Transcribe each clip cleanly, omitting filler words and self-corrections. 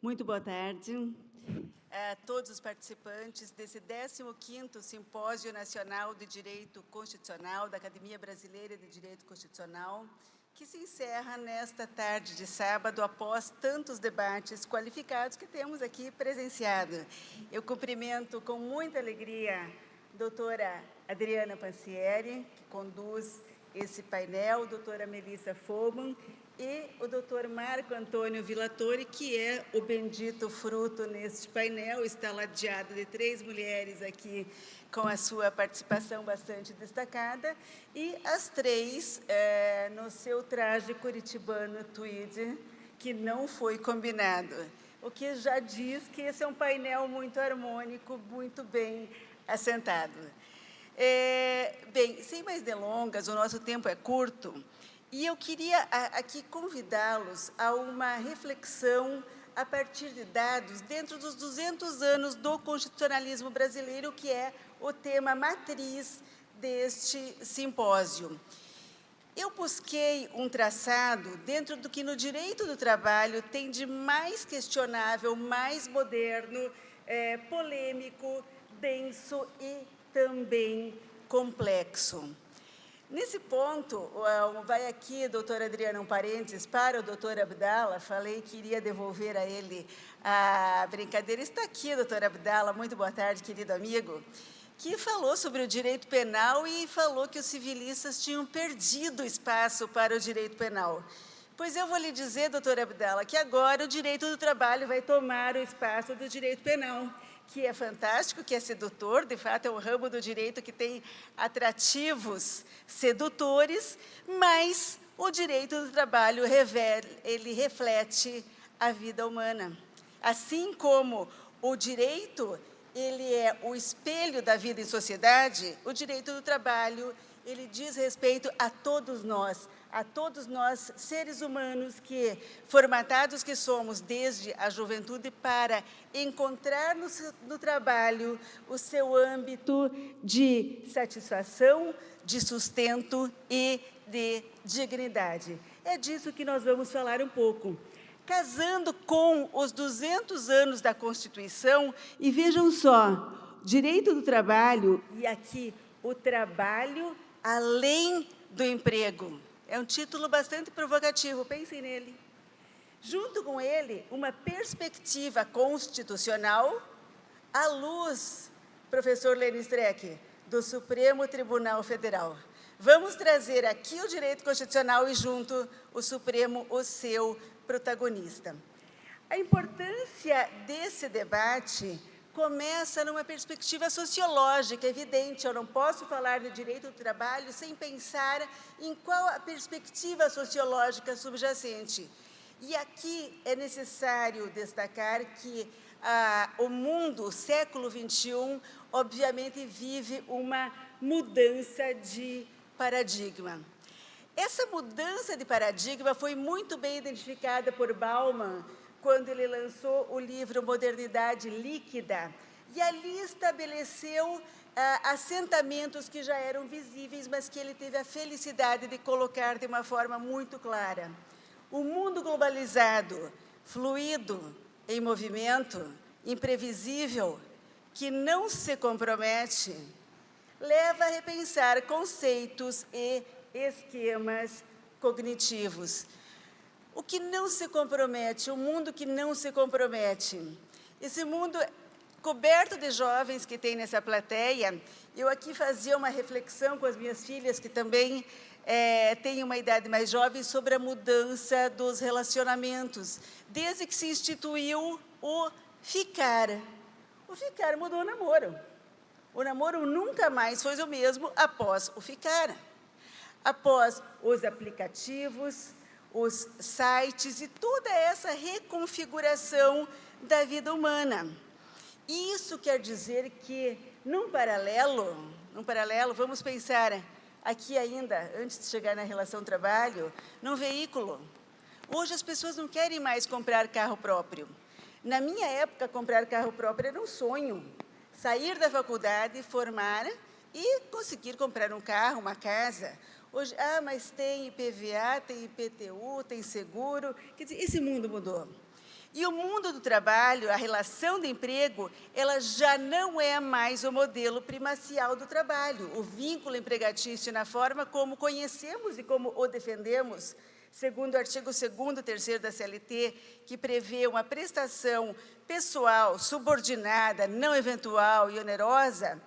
Muito boa tarde a todos os participantes desse 15º Simpósio Nacional de Direito Constitucional da Academia Brasileira de Direito Constitucional, que se encerra nesta tarde de sábado, após tantos debates qualificados que temos aqui presenciado. Eu cumprimento com muita alegria a doutora Adriana Pansieri, que conduz esse painel, a doutora Melissa Foman e o doutor Marco Antônio Villatore, que é o bendito fruto neste painel, está ladeado de 3 mulheres aqui com a sua participação bastante destacada, e as 3 no seu traje curitibano tweed, que não foi combinado, o que já diz que esse é um painel muito harmônico, muito bem assentado. Bem, sem mais delongas, o nosso tempo é curto, e eu queria aqui convidá-los a uma reflexão a partir de dados dentro dos 200 anos do constitucionalismo brasileiro, que é o tema matriz deste simpósio. Eu busquei um traçado dentro do que no direito do trabalho tem de mais questionável, mais moderno, polêmico, denso e também complexo. Nesse ponto, vai aqui, doutora Adriana, um parênteses para o doutor Abdala, falei que iria devolver a ele a brincadeira. Está aqui, doutor Abdala, muito boa tarde, querido amigo, que falou sobre o direito penal e falou que os civilistas tinham perdido espaço para o direito penal. Pois eu vou lhe dizer, doutor Abdala, que agora o direito do trabalho vai tomar o espaço do direito penal, que é fantástico, que é sedutor, de fato é um ramo do direito que tem atrativos sedutores, mas o direito do trabalho ele reflete a vida humana. Assim como o direito ele é o espelho da vida em sociedade, o direito do trabalho ele diz respeito a todos nós seres humanos que, formatados que somos desde a juventude, para encontrar no trabalho o seu âmbito de satisfação, de sustento e de dignidade. É disso que nós vamos falar um pouco. Casando com os 200 anos da Constituição, e vejam só, direito do trabalho, e aqui o trabalho além do emprego. É um título bastante provocativo, pensem nele. Junto com ele, uma perspectiva constitucional à luz, professor Lênin Streck, do Supremo Tribunal Federal. Vamos trazer aqui o direito constitucional e junto o Supremo, o seu protagonista. A importância desse debate começa numa perspectiva sociológica, evidente. Eu não posso falar de direito do trabalho sem pensar em qual a perspectiva sociológica subjacente. E aqui é necessário destacar que o mundo, o século XXI, obviamente vive uma mudança de paradigma. Essa mudança de paradigma foi muito bem identificada por Bauman, quando ele lançou o livro Modernidade Líquida, e ali estabeleceu assentamentos que já eram visíveis, mas que ele teve a felicidade de colocar de uma forma muito clara. O mundo globalizado, fluido, em movimento, imprevisível, que não se compromete, leva a repensar conceitos e esquemas cognitivos. O que não se compromete, o mundo que não se compromete. Esse mundo coberto de jovens que tem nessa plateia, eu aqui fazia uma reflexão com as minhas filhas, que também têm uma idade mais jovem, sobre a mudança dos relacionamentos, desde que se instituiu o ficar. O ficar mudou o namoro. O namoro nunca mais foi o mesmo após o ficar. Após os aplicativos, os sites e toda essa reconfiguração da vida humana. Isso quer dizer que, num paralelo, vamos pensar aqui ainda, antes de chegar na relação trabalho, num veículo. Hoje as pessoas não querem mais comprar carro próprio. Na minha época, comprar carro próprio era um sonho. Sair da faculdade, formar e conseguir comprar um carro, uma casa. Hoje, mas tem IPVA, tem IPTU, tem seguro. Quer dizer, esse mundo mudou. E o mundo do trabalho, a relação de emprego, ela já não é mais o modelo primacial do trabalho. O vínculo empregatício, na forma como conhecemos e como o defendemos, segundo o artigo 2º e 3º da CLT, que prevê uma prestação pessoal, subordinada, não eventual e onerosa,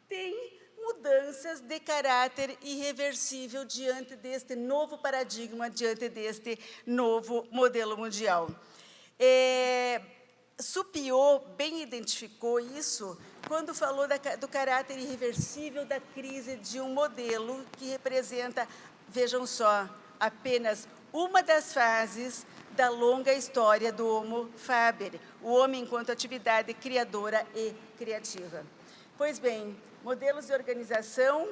tem mudanças de caráter irreversível diante deste novo paradigma, diante deste novo modelo mundial. Supiot bem identificou isso quando falou do caráter irreversível da crise de um modelo que representa, vejam só, apenas uma das fases da longa história do Homo faber, o homem enquanto atividade criadora e criativa. Pois bem, modelos de organização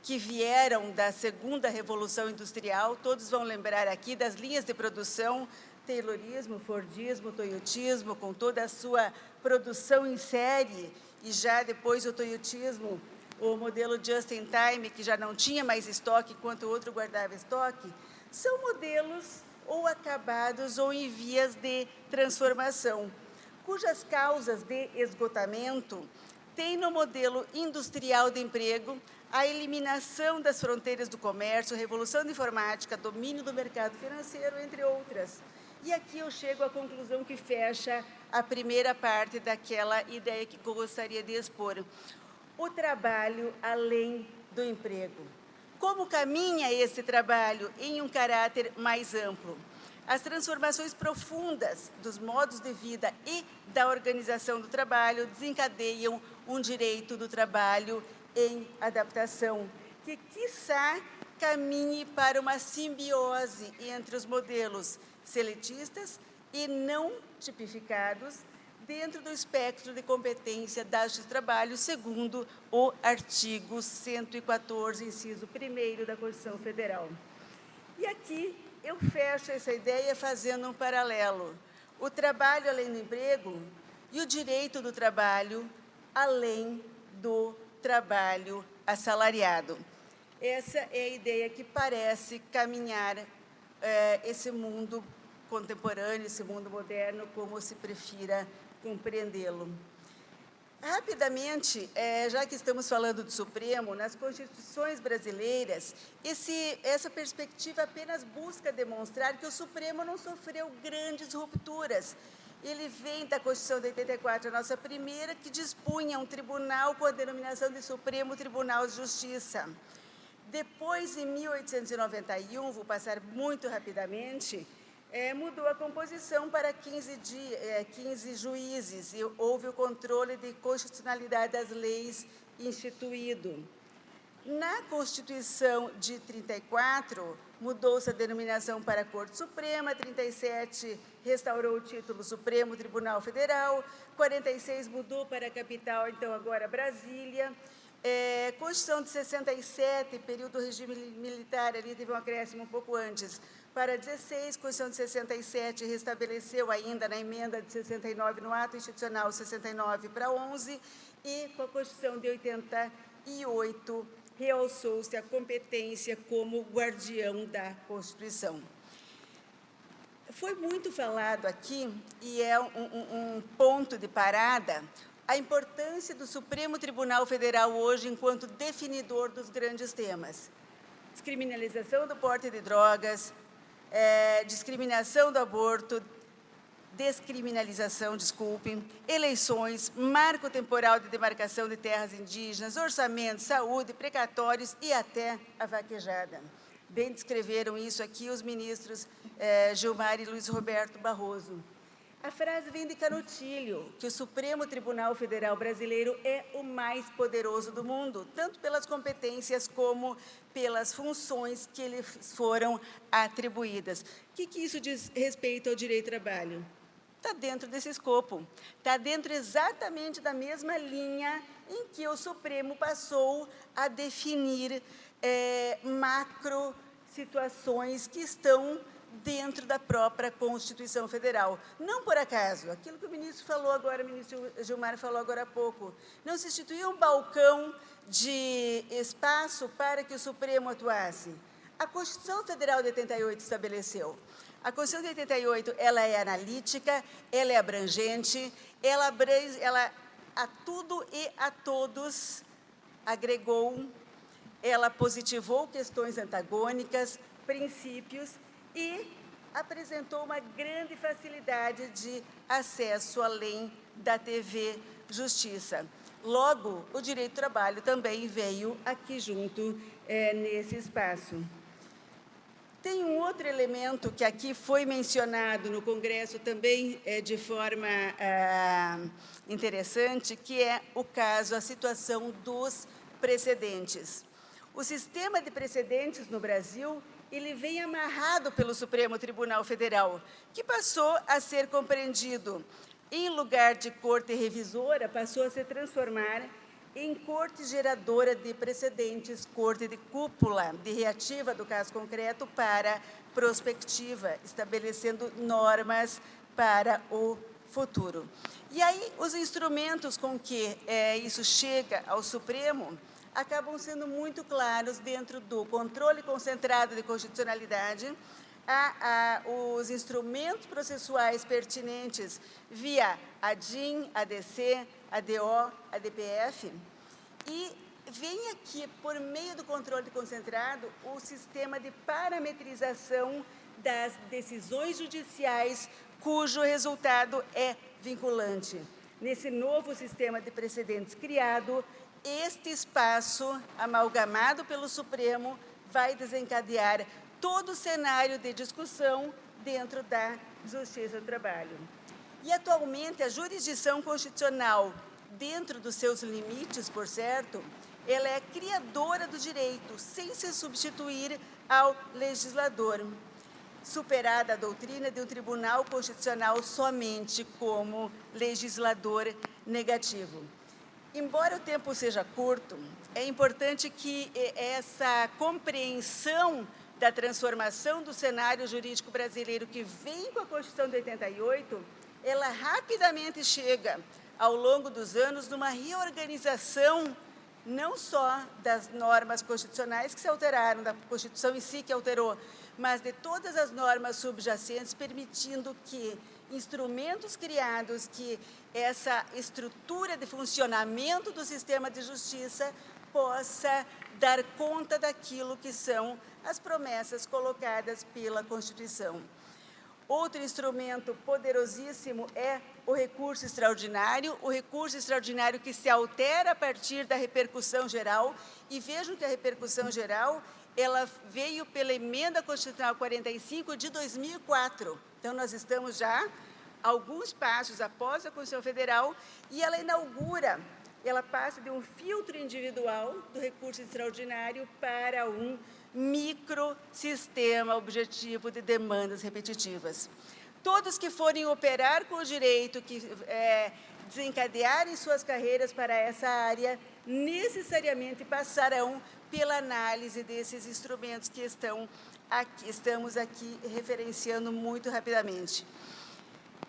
que vieram da segunda revolução industrial, todos vão lembrar aqui das linhas de produção, Taylorismo, Fordismo, Toyotismo, com toda a sua produção em série, e já depois o Toyotismo, o modelo just in time, que já não tinha mais estoque, enquanto o outro guardava estoque, são modelos ou acabados ou em vias de transformação, cujas causas de esgotamento têm no modelo industrial de emprego a eliminação das fronteiras do comércio, revolução da informática, domínio do mercado financeiro, entre outras. E aqui eu chego à conclusão que fecha a primeira parte daquela ideia que eu gostaria de expor. O trabalho além do emprego. Como caminha esse trabalho em um caráter mais amplo? As transformações profundas dos modos de vida e da organização do trabalho desencadeiam um direito do trabalho em adaptação, que, quiçá, caminhe para uma simbiose entre os modelos seletistas e não tipificados dentro do espectro de competência da justiça do trabalho, segundo o artigo 114, inciso 1º da Constituição Federal. E aqui eu fecho essa ideia fazendo um paralelo. O trabalho além do emprego e o direito do trabalho além do trabalho assalariado. Essa é a ideia que parece caminhar esse mundo contemporâneo, esse mundo moderno, como se prefira compreendê-lo. Rapidamente, já que estamos falando do Supremo, nas constituições brasileiras, essa perspectiva apenas busca demonstrar que o Supremo não sofreu grandes rupturas. Ele vem da Constituição de 84, a nossa primeira, que dispunha um tribunal com a denominação de Supremo Tribunal de Justiça. Depois, em 1891, vou passar muito rapidamente, mudou a composição para 15 juízes e houve o controle de constitucionalidade das leis instituído. Na Constituição de 34, mudou-se a denominação para a Corte Suprema, 37 restaurou o título Supremo Tribunal Federal, 46 mudou para a capital, então agora Brasília. Constituição de 67, período do regime militar, ali teve um acréscimo um pouco antes, para 16, Constituição de 67 restabeleceu ainda na emenda de 69, no ato institucional 69 para 11, e com a Constituição de 88, realçou-se a competência como guardião da Constituição. Foi muito falado aqui, e é um ponto de parada, a importância do Supremo Tribunal Federal hoje enquanto definidor dos grandes temas. Descriminalização do porte de drogas, discriminação do aborto, descriminalização, desculpem, eleições, marco temporal de demarcação de terras indígenas, orçamento, saúde, precatórios e até a vaquejada. Bem descreveram isso aqui os ministros Gilmar e Luiz Roberto Barroso. A frase vem de Canutilho, que o Supremo Tribunal Federal Brasileiro é o mais poderoso do mundo, tanto pelas competências como pelas funções que lhe foram atribuídas. O que isso diz respeito ao direito do trabalho? Está dentro desse escopo, está dentro exatamente da mesma linha em que o Supremo passou a definir macro situações que estão dentro da própria Constituição Federal. Não por acaso, aquilo que o ministro falou agora, o ministro Gilmar falou agora há pouco, não se instituiu um balcão de espaço para que o Supremo atuasse. A Constituição Federal de 88 estabeleceu. A Constituição de 88, ela é analítica, ela é abrangente, ela a tudo e a todos agregou, ela positivou questões antagônicas, princípios e apresentou uma grande facilidade de acesso além da TV Justiça. Logo, o direito do trabalho também veio aqui junto nesse espaço. Tem um outro elemento que aqui foi mencionado no Congresso também de forma interessante, que é o caso, a situação dos precedentes. O sistema de precedentes no Brasil, ele vem amarrado pelo Supremo Tribunal Federal, que passou a ser compreendido, em lugar de corte revisora, passou a se transformar em corte geradora de precedentes, corte de cúpula, de reativa do caso concreto para prospectiva, estabelecendo normas para o futuro. E aí, os instrumentos com que isso chega ao Supremo acabam sendo muito claros dentro do controle concentrado de constitucionalidade, os instrumentos processuais pertinentes via ADIM, ADC, ADO, ADPF, e vem aqui, por meio do controle concentrado, o sistema de parametrização das decisões judiciais cujo resultado é vinculante. Nesse novo sistema de precedentes criado, este espaço, amalgamado pelo Supremo, vai desencadear todo o cenário de discussão dentro da Justiça do Trabalho. E, atualmente, a jurisdição constitucional, dentro dos seus limites, por certo, ela é criadora do direito, sem se substituir ao legislador, superada a doutrina de um tribunal constitucional somente como legislador negativo. Embora o tempo seja curto, é importante que essa compreensão da transformação do cenário jurídico brasileiro que vem com a Constituição de 88, ela rapidamente chega, ao longo dos anos, numa reorganização não só das normas constitucionais que se alteraram, da Constituição em si que alterou, mas de todas as normas subjacentes, permitindo que instrumentos criados, que essa estrutura de funcionamento do sistema de justiça possa dar conta daquilo que são as promessas colocadas pela Constituição. Outro instrumento poderosíssimo é o recurso extraordinário que se altera a partir da repercussão geral, e vejam que a repercussão geral ela veio pela Emenda Constitucional 45 de 2004. Então, nós estamos já alguns passos após a Constituição Federal, e ela inaugura, ela passa de um filtro individual do recurso extraordinário para um microsistema objetivo de demandas repetitivas. Todos que forem operar com o direito, que desencadearem suas carreiras para essa área, necessariamente passarão pela análise desses instrumentos que estamos aqui referenciando muito rapidamente.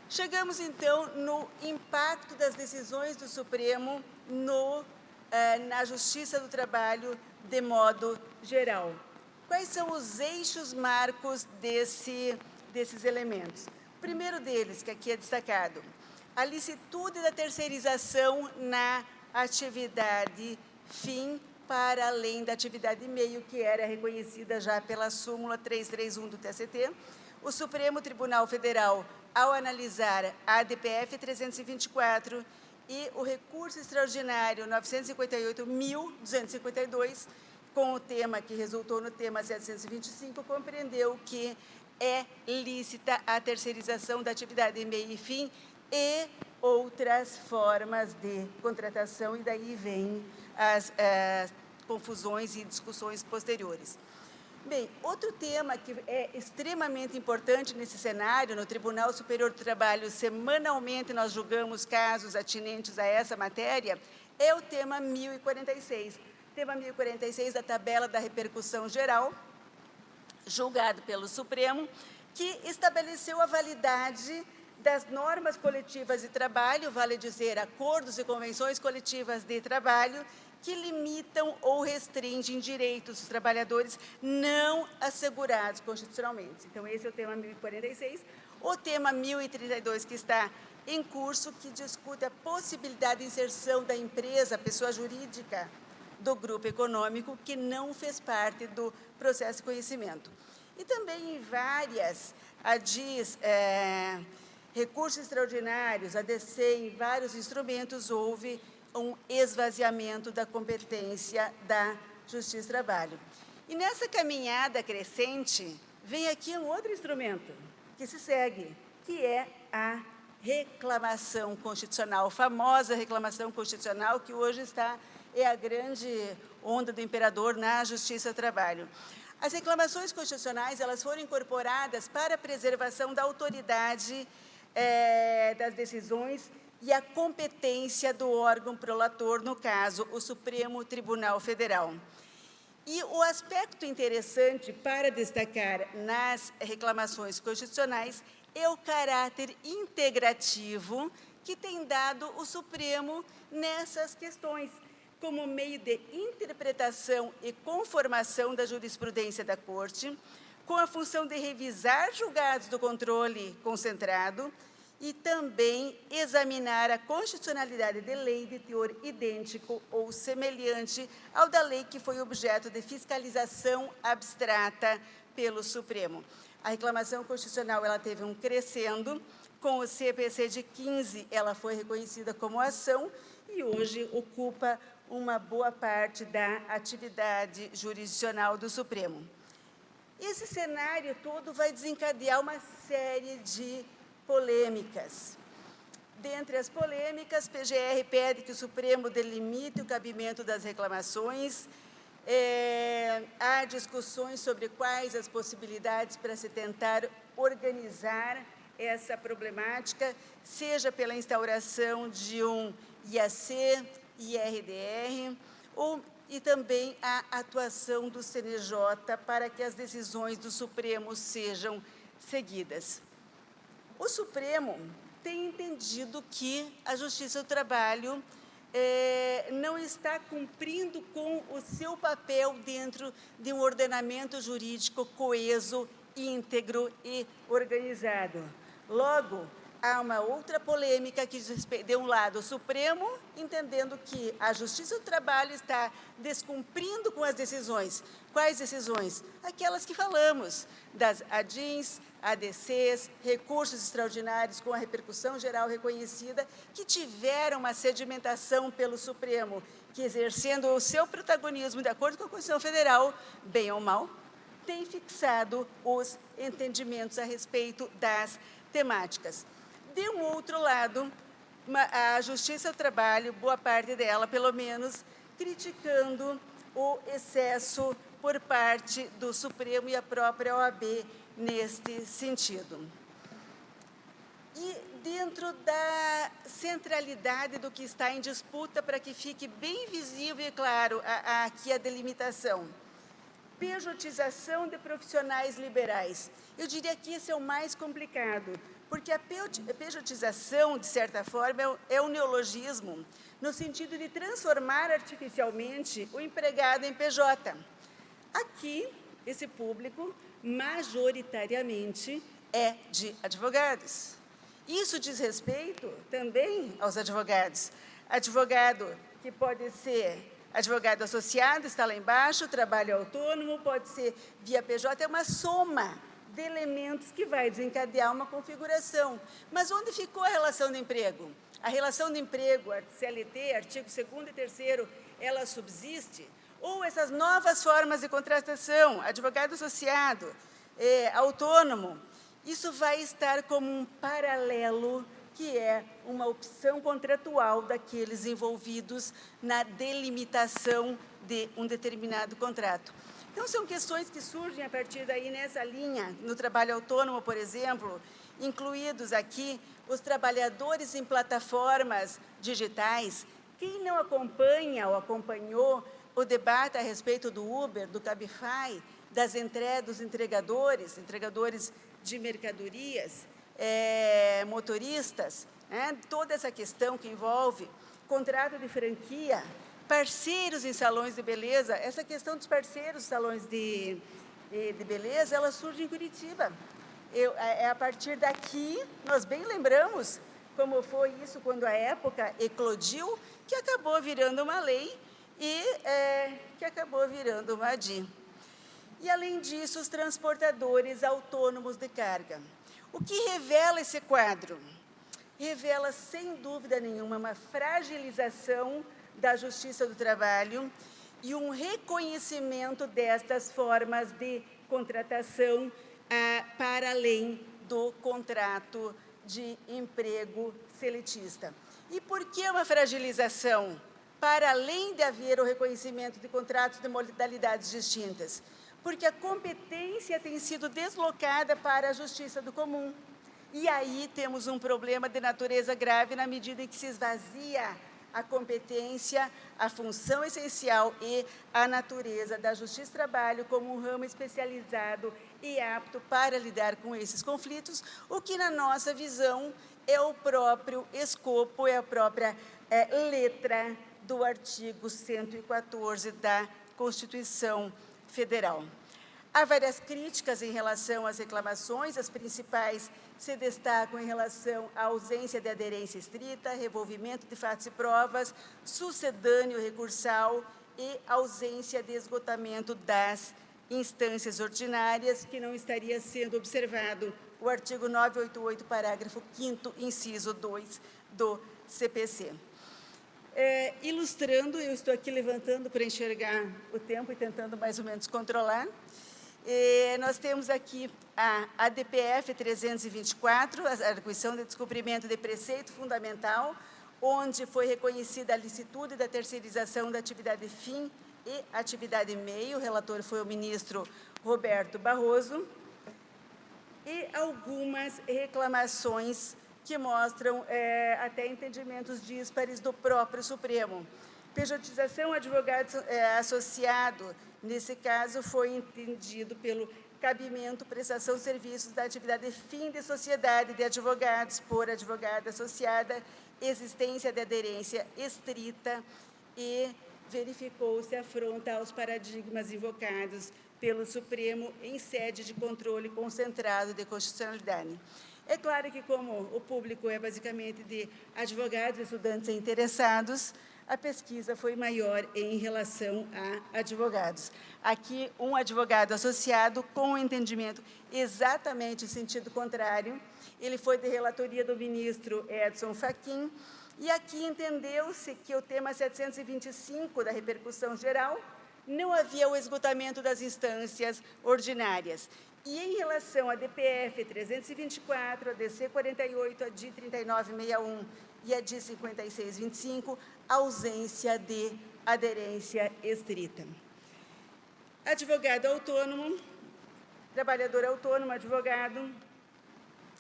Chegamos, então, no impacto das decisões do Supremo na Justiça do Trabalho de modo geral. Quais são os eixos marcos desses elementos? O primeiro deles, que aqui é destacado, a licitude da terceirização na atividade fim para além da atividade meio, que era reconhecida já pela súmula 331 do TST. O Supremo Tribunal Federal, ao analisar a ADPF 324 e o recurso extraordinário 958.252, com o tema que resultou no tema 725, compreendeu que é lícita a terceirização da atividade meio e fim e outras formas de contratação, e daí vêm as confusões e discussões posteriores. Bem, outro tema que é extremamente importante nesse cenário, no Tribunal Superior do Trabalho, semanalmente nós julgamos casos atinentes a essa matéria, é o tema 1046. Tema 1046 da tabela da repercussão geral, julgado pelo Supremo, que estabeleceu a validade das normas coletivas de trabalho, vale dizer, acordos e convenções coletivas de trabalho, que limitam ou restringem direitos dos trabalhadores não assegurados constitucionalmente. Então, esse é o tema 1046. O tema 1032, que está em curso, que discute a possibilidade de inserção da empresa, pessoa jurídica, do grupo econômico que não fez parte do processo de conhecimento. E também em várias, a DIS, recursos extraordinários, a DC, em vários instrumentos, houve um esvaziamento da competência da Justiça do Trabalho. E nessa caminhada crescente, vem aqui um outro instrumento que se segue, que é a reclamação constitucional, a famosa reclamação constitucional, que hoje é a grande onda do imperador na Justiça do Trabalho. As reclamações constitucionais, elas foram incorporadas para a preservação da autoridade das decisões e a competência do órgão prolator, no caso, o Supremo Tribunal Federal. E o aspecto interessante para destacar nas reclamações constitucionais é o caráter integrativo que tem dado o Supremo nessas questões, como meio de interpretação e conformação da jurisprudência da Corte, com a função de revisar julgados do controle concentrado e também examinar a constitucionalidade de lei de teor idêntico ou semelhante ao da lei que foi objeto de fiscalização abstrata pelo Supremo. A reclamação constitucional ela teve um crescendo, com o CPC de 15 ela foi reconhecida como ação e hoje ocupa uma boa parte da atividade jurisdicional do Supremo. Esse cenário todo vai desencadear uma série de polêmicas. Dentre as polêmicas, PGR pede que o Supremo delimite o cabimento das reclamações. Há discussões sobre quais as possibilidades para se tentar organizar essa problemática, seja pela instauração de um IAC, IRDR, e também a atuação do CNJ para que as decisões do Supremo sejam seguidas. O Supremo tem entendido que a Justiça do Trabalho não está cumprindo com o seu papel dentro de um ordenamento jurídico coeso, íntegro e organizado. Logo, há uma outra polêmica que diz, de um lado, o Supremo entendendo que a Justiça do Trabalho está descumprindo com as decisões. Quais decisões? Aquelas que falamos, das ADINs, ADCs, recursos extraordinários com a repercussão geral reconhecida, que tiveram uma sedimentação pelo Supremo, que exercendo o seu protagonismo de acordo com a Constituição Federal, bem ou mal, tem fixado os entendimentos a respeito das temáticas. De um outro lado, a Justiça do Trabalho, boa parte dela, pelo menos, criticando o excesso por parte do Supremo e a própria OAB neste sentido. E dentro da centralidade do que está em disputa, para que fique bem visível e claro aqui a delimitação, pejotização de profissionais liberais. Eu diria que esse é o mais complicado, porque a pejotização, de certa forma, é um neologismo, no sentido de transformar artificialmente o empregado em PJ. Aqui, esse público, majoritariamente, é de advogados. Isso diz respeito também aos advogados. Advogado que pode ser advogado associado, está lá embaixo, trabalho autônomo, pode ser via PJ, é uma soma de elementos que vai desencadear uma configuração. Mas onde ficou a relação de emprego? A relação de emprego, a CLT, artigo 2º e 3º, ela subsiste? Ou essas novas formas de contratação, advogado associado, autônomo, isso vai estar como um paralelo, que é uma opção contratual daqueles envolvidos na delimitação de um determinado contrato. Então, são questões que surgem a partir daí nessa linha, no trabalho autônomo, por exemplo, incluídos aqui os trabalhadores em plataformas digitais. Quem não acompanha ou acompanhou o debate a respeito do Uber, do Cabify, dos entregadores de mercadorias, motoristas, toda essa questão que envolve contrato de franquia, parceiros em salões de beleza. Essa questão dos parceiros em salões de beleza, ela surge em Curitiba. A partir daqui, nós bem lembramos como foi isso quando a época eclodiu, que acabou virando uma lei e que acabou virando uma ADI. E, além disso, os transportadores autônomos de carga. O que revela esse quadro? Revela, sem dúvida nenhuma, uma fragilização da Justiça do Trabalho e um reconhecimento destas formas de contratação para além do contrato de emprego seletista. E por que uma fragilização? Para além de haver o reconhecimento de contratos de modalidades distintas, porque a competência tem sido deslocada para a Justiça do Comum. E aí temos um problema de natureza grave na medida em que se esvazia a competência, a função essencial e a natureza da Justiça do Trabalho como um ramo especializado e apto para lidar com esses conflitos, o que, na nossa visão, é o próprio escopo, é a própria letra do artigo 114 da Constituição Federal. Há várias críticas em relação às reclamações, as principais se destacam em relação à ausência de aderência estrita, revolvimento de fatos e provas, sucedâneo recursal e ausência de esgotamento das instâncias ordinárias, que não estaria sendo observado o artigo 988, parágrafo 5º, inciso 2 do CPC. Ilustrando, eu estou aqui levantando para enxergar o tempo e tentando mais ou menos controlar. Nós temos aqui a ADPF 324, a Arguição de Descumprimento de Preceito Fundamental, onde foi reconhecida a licitude da terceirização da atividade fim e atividade meio. O relator foi o ministro Roberto Barroso. E algumas reclamações que mostram até entendimentos díspares do próprio Supremo. Pejotização advogado associado, nesse caso, foi entendido pelo cabimento, prestação de serviços da atividade fim de sociedade de advogados por advogada associada, existência de aderência estrita e verificou-se afronta aos paradigmas invocados pelo Supremo em sede de controle concentrado de constitucionalidade. É claro que, como o público é basicamente de advogados, estudantes e interessados, a pesquisa foi maior em relação a advogados. Aqui, um advogado associado com um entendimento exatamente em sentido contrário. Ele foi de relatoria do ministro Edson Fachin, e aqui entendeu-se que o tema 725 da repercussão geral não havia o esgotamento das instâncias ordinárias. E, em relação à DPF 324, a DC 48, a DI 3961 e a DI 5625, ausência de aderência estrita. Advogado autônomo, trabalhador autônomo, advogado.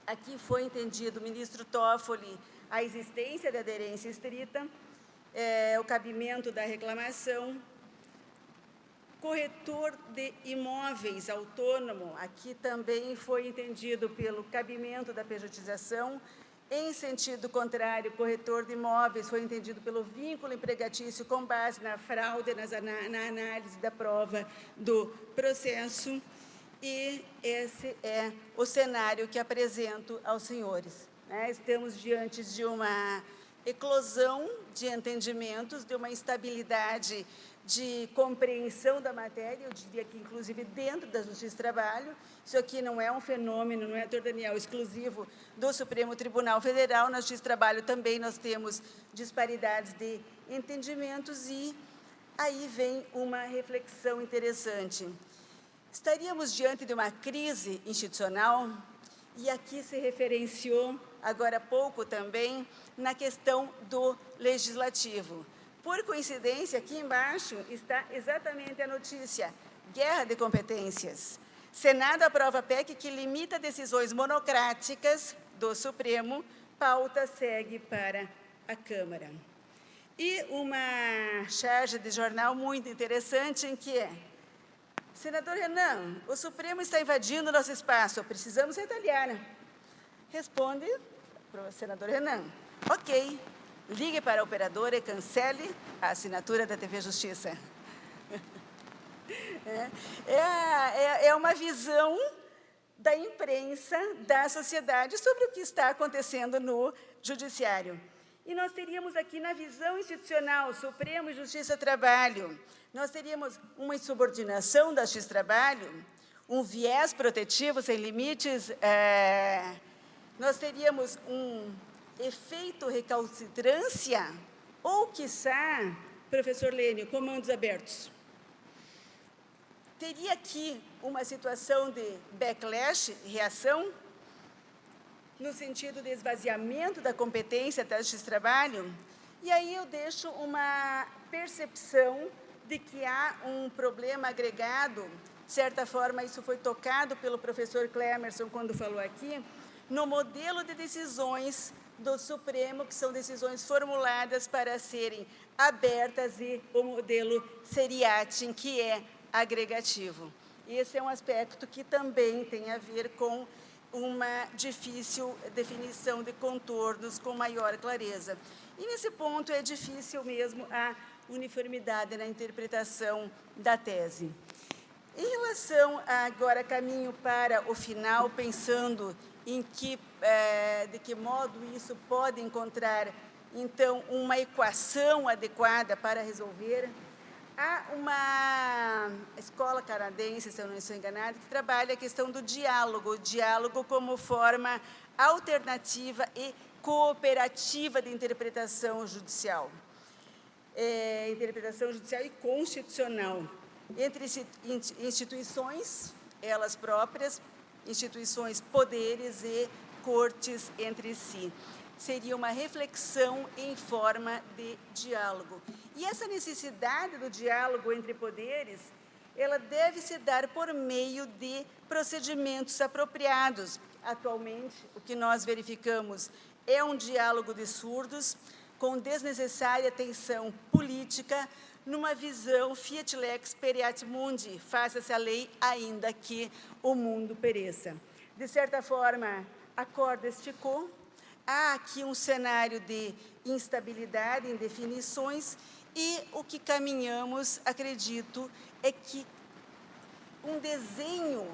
Aqui foi entendido, ministro Toffoli, a existência de aderência estrita, o cabimento da reclamação. Corretor de imóveis autônomo, aqui também foi entendido pelo cabimento da pejotização. Em sentido contrário, corretor de imóveis foi entendido pelo vínculo empregatício com base na fraude, na análise da prova do processo. E esse é o cenário que apresento aos senhores. Estamos diante de uma eclosão de entendimentos, de uma instabilidade de compreensão da matéria, eu diria que, inclusive, dentro da Justiça do Trabalho. Isso aqui não é um fenômeno, não é, doutor Daniel, exclusivo do Supremo Tribunal Federal. Na Justiça do Trabalho também nós temos disparidades de entendimentos e aí vem uma reflexão interessante. Estaríamos diante de uma crise institucional e aqui se referenciou, agora há pouco também, na questão do legislativo. Por coincidência, aqui embaixo está exatamente a notícia: guerra de competências. Senado aprova PEC que limita decisões monocráticas do Supremo, pauta segue para a Câmara. E uma charge de jornal muito interessante em que senador Renan, o Supremo está invadindo nosso espaço, precisamos retaliar. Responde para o senador Renan: ok, ligue para a operadora e cancele a assinatura da TV Justiça. É uma visão da imprensa, da sociedade, sobre o que está acontecendo no Judiciário. E nós teríamos aqui, na visão institucional, Supremo, Justiça, Trabalho, nós teríamos uma insubordinação da Justiça Trabalho, um viés protetivo sem limites, nós teríamos um efeito recalcitrância, ou, quiçá, professor Lênio, comandos abertos. Teria aqui uma situação de backlash, reação, no sentido de esvaziamento da competência da Justiça do Trabalho, e aí eu deixo uma percepção de que há um problema agregado, de certa forma isso foi tocado pelo professor Clemerson quando falou aqui, no modelo de decisões do Supremo, que são decisões formuladas para serem abertas, e o modelo seriatim, que é agregativo. E esse é um aspecto que também tem a ver com uma difícil definição de contornos com maior clareza. E, nesse ponto, é difícil mesmo a uniformidade na interpretação da tese. Em relação, agora, caminho para o final, pensando em de que modo isso pode encontrar, então, uma equação adequada para resolver. Há uma escola canadense, se eu não estou enganada, que trabalha a questão do diálogo, o diálogo como forma alternativa e cooperativa de interpretação judicial. Interpretação judicial e constitucional, entre instituições, elas próprias, instituições, poderes e cortes entre si. Seria uma reflexão em forma de diálogo. E essa necessidade do diálogo entre poderes, ela deve se dar por meio de procedimentos apropriados. Atualmente, o que nós verificamos é um diálogo de surdos, com desnecessária tensão política, numa visão fiat lex pereat mundi, faça-se a lei ainda que o mundo pereça. De certa forma, a corda esticou, há aqui um cenário de instabilidade, indefinições, e o que caminhamos, acredito, é que um desenho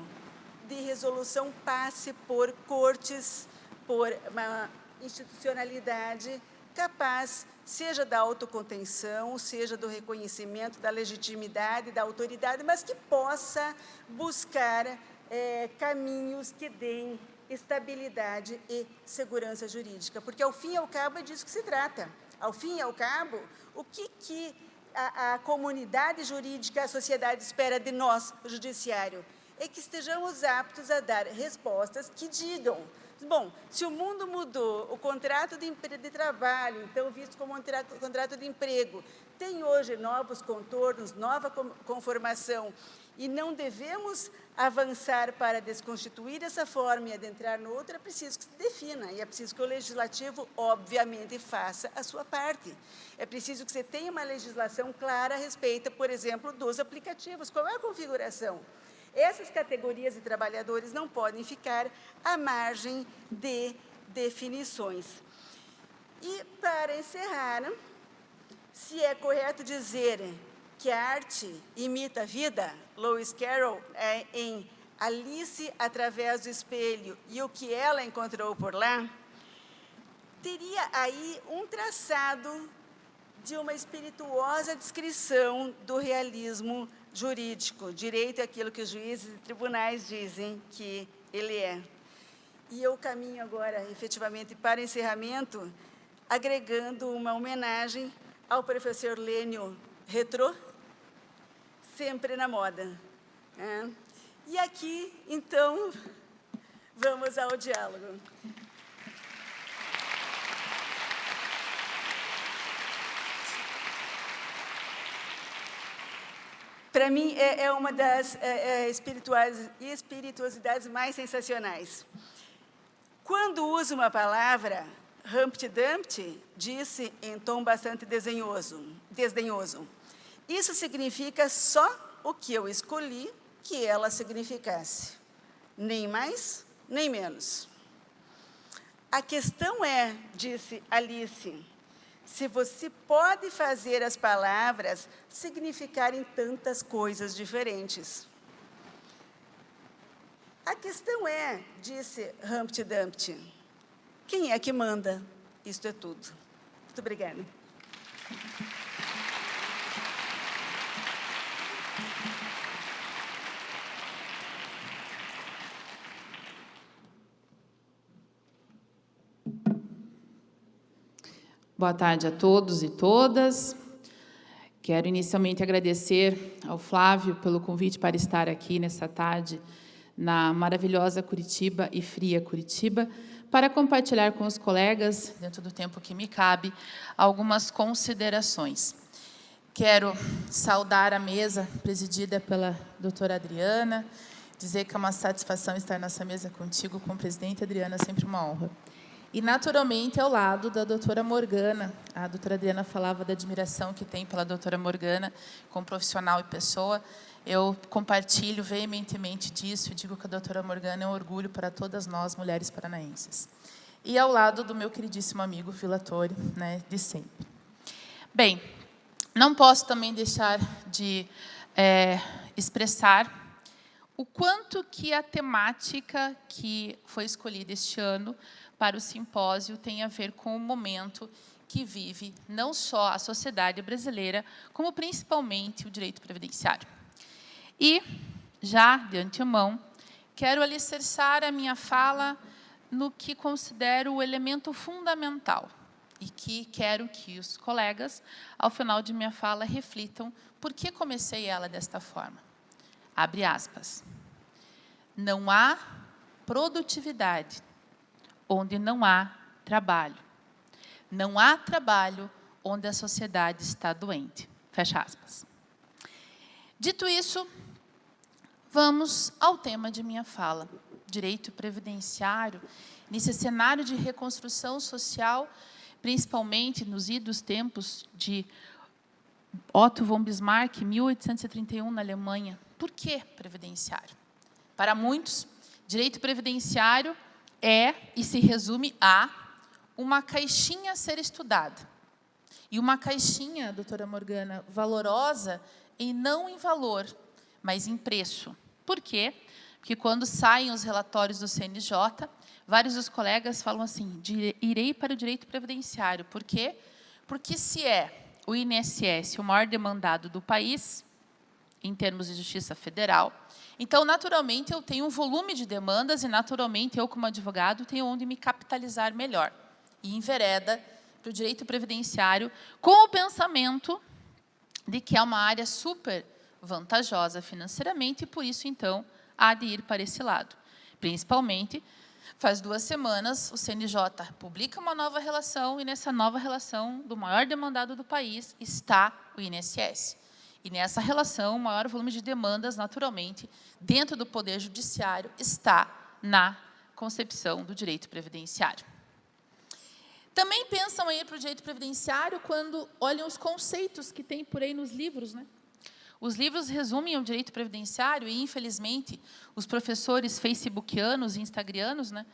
de resolução passe por cortes, por uma institucionalidade capaz, seja da autocontenção, seja do reconhecimento da legitimidade, da autoridade, mas que possa buscar caminhos que deem estabilidade e segurança jurídica, porque, ao fim e ao cabo, é disso que se trata. Ao fim e ao cabo, o que a comunidade jurídica, a sociedade espera de nós, o judiciário, é que estejamos aptos a dar respostas que digam, bom, se o mundo mudou, o contrato de trabalho, então visto como um contrato de emprego, tem hoje novos contornos, nova conformação, e não devemos avançar para desconstituir essa forma e adentrar no outro, é preciso que se defina, e é preciso que o legislativo, obviamente, faça a sua parte. É preciso que você tenha uma legislação clara a respeito, por exemplo, dos aplicativos. Qual é a configuração? Essas categorias de trabalhadores não podem ficar à margem de definições. E, para encerrar, se é correto dizer que a arte imita a vida, Lewis Carroll, em Alice através do espelho e o que ela encontrou por lá, teria aí um traçado de uma espirituosa descrição do realismo jurídico. Direito é aquilo que os juízes e tribunais dizem que ele é. E eu caminho agora, efetivamente, para o encerramento, agregando uma homenagem ao professor Lênio Retrô, sempre na moda. E aqui, então, vamos ao diálogo. Para mim, é uma das espirituosidades mais sensacionais. Quando uso uma palavra, Humpty Dumpty disse em tom bastante desdenhoso, isso significa só o que eu escolhi que ela significasse, nem mais, nem menos. A questão é, disse Alice, se você pode fazer as palavras significarem tantas coisas diferentes. A questão é, disse Humpty Dumpty, quem é que manda? Isto é tudo. Muito obrigada. Boa tarde a todos e todas. Quero inicialmente agradecer ao Flávio pelo convite para estar aqui nessa tarde na maravilhosa Curitiba e fria Curitiba, para compartilhar com os colegas, dentro do tempo que me cabe, algumas considerações. Quero saudar a mesa presidida pela doutora Adriana, dizer que é uma satisfação estar nessa mesa contigo, com o presidente Adriana, sempre uma honra. E, naturalmente, ao lado da doutora Morgana. A doutora Adriana falava da admiração que tem pela doutora Morgana, como profissional e pessoa. Eu compartilho veementemente disso e digo que a doutora Morgana é um orgulho para todas nós, mulheres paranaenses. E ao lado do meu queridíssimo amigo Vila Tore, né, de sempre. Bem, não posso também deixar de expressar o quanto que a temática que foi escolhida este ano para o simpósio tem a ver com o momento que vive não só a sociedade brasileira, como principalmente o direito previdenciário. E, já de antemão, quero alicerçar a minha fala no que considero o elemento fundamental e que quero que os colegas, ao final de minha fala, reflitam por que comecei ela desta forma. Abre aspas. Não há produtividade onde não há trabalho. Não há trabalho onde a sociedade está doente. Fecha aspas. Dito isso, vamos ao tema de minha fala. Direito previdenciário, nesse cenário de reconstrução social, principalmente nos idos tempos de Otto von Bismarck, 1831, na Alemanha. Por que previdenciário? Para muitos, direito previdenciário é e se resume a uma caixinha a ser estudada. E uma caixinha, doutora Morgana, valorosa não em valor, mas em preço. Por quê? Porque quando saem os relatórios do CNJ, vários dos colegas falam assim, irei para o direito previdenciário. Por quê? Porque se é o INSS o maior demandado do país, em termos de justiça federal, então, naturalmente, eu tenho um volume de demandas e, naturalmente, eu, como advogado, tenho onde me capitalizar melhor. E envereda para o direito previdenciário com o pensamento de que é uma área super vantajosa financeiramente e, por isso, então, há de ir para esse lado. Principalmente, faz 2 semanas, o CNJ publica uma nova relação e, nessa nova relação, do maior demandado do país, está o INSS. E, nessa relação, o maior volume de demandas, naturalmente, dentro do Poder Judiciário, está na concepção do direito previdenciário. Também pensam em ir para o direito previdenciário quando olham os conceitos que tem por aí nos livros, né? Os livros resumem o direito previdenciário e, infelizmente, os professores facebookianos e instagramianos, né?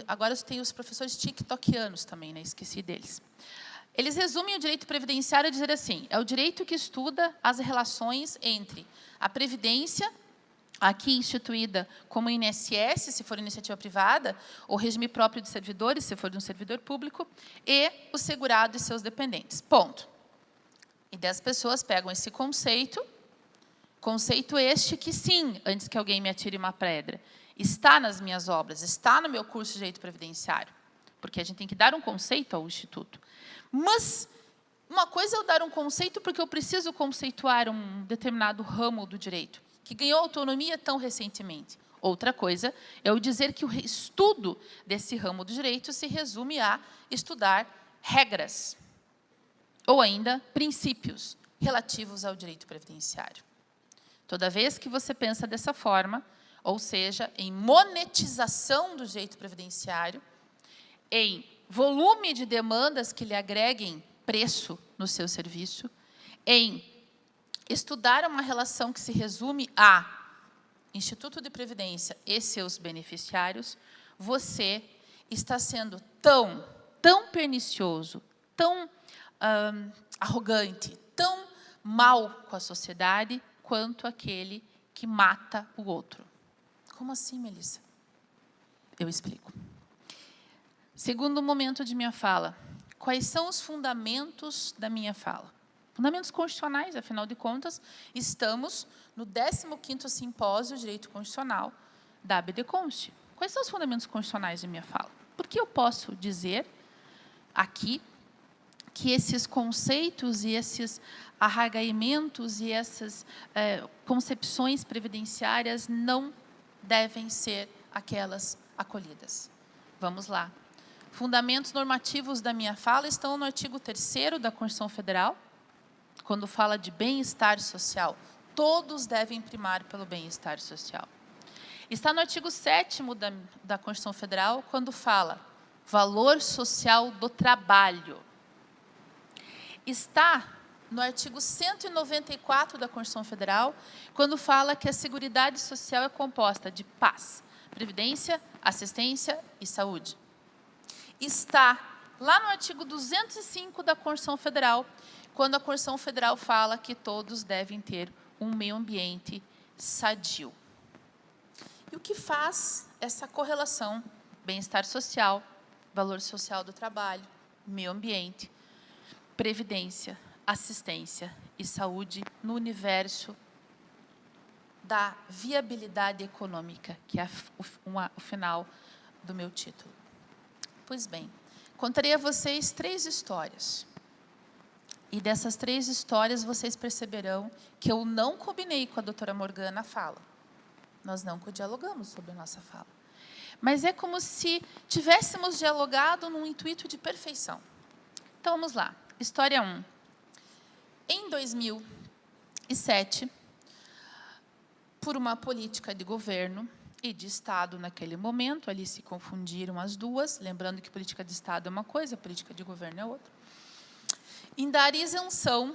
Agora tem os professores tiktokianos também, né? Esqueci deles. Eles resumem o direito previdenciário a dizer assim, é o direito que estuda as relações entre a previdência, aqui instituída como INSS, se for iniciativa privada, ou regime próprio de servidores, se for de um servidor público, e o segurado e seus dependentes. Ponto. E 10 pessoas pegam esse conceito este que, sim, antes que alguém me atire uma pedra, está nas minhas obras, está no meu curso de direito previdenciário, porque a gente tem que dar um conceito ao Instituto. Mas uma coisa é eu dar um conceito porque eu preciso conceituar um determinado ramo do direito, que ganhou autonomia tão recentemente. Outra coisa é eu dizer que o estudo desse ramo do direito se resume a estudar regras, ou ainda princípios relativos ao direito previdenciário. Toda vez que você pensa dessa forma, ou seja, em monetização do direito previdenciário, em volume de demandas que lhe agreguem preço no seu serviço, em estudar uma relação que se resume a Instituto de Previdência e seus beneficiários, você está sendo tão pernicioso, tão arrogante, tão mal com a sociedade, quanto aquele que mata o outro. Como assim, Melissa? Eu explico. Segundo momento de minha fala, quais são os fundamentos da minha fala? Fundamentos constitucionais, afinal de contas, estamos no 15º Simpósio de Direito Constitucional da ABDConst. Quais são os fundamentos constitucionais de minha fala? Porque eu posso dizer aqui que esses conceitos e esses arragaimentos e essas concepções previdenciárias não devem ser aquelas acolhidas. Vamos lá. Fundamentos normativos da minha fala estão no artigo 3º da Constituição Federal, quando fala de bem-estar social. Todos devem primar pelo bem-estar social. Está no artigo 7º da Constituição Federal, quando fala valor social do trabalho. Está no artigo 194 da Constituição Federal, quando fala que a Seguridade Social é composta de paz, previdência, assistência e saúde. Está lá no artigo 205 da Constituição Federal, quando a Constituição Federal fala que todos devem ter um meio ambiente sadio. E o que faz essa correlação? Bem-estar social, valor social do trabalho, meio ambiente, previdência, assistência e saúde no universo da viabilidade econômica, que é o final do meu título. Pois bem, contarei a vocês 3 histórias. E dessas 3 histórias, vocês perceberão que eu não combinei com a doutora Morgana a fala. Nós não dialogamos sobre a nossa fala. Mas é como se tivéssemos dialogado num intuito de perfeição. Então, vamos lá. História 1. Em 2007, por uma política de governo e de Estado naquele momento, ali se confundiram as duas, lembrando que política de Estado é uma coisa, política de governo é outra, em dar isenção,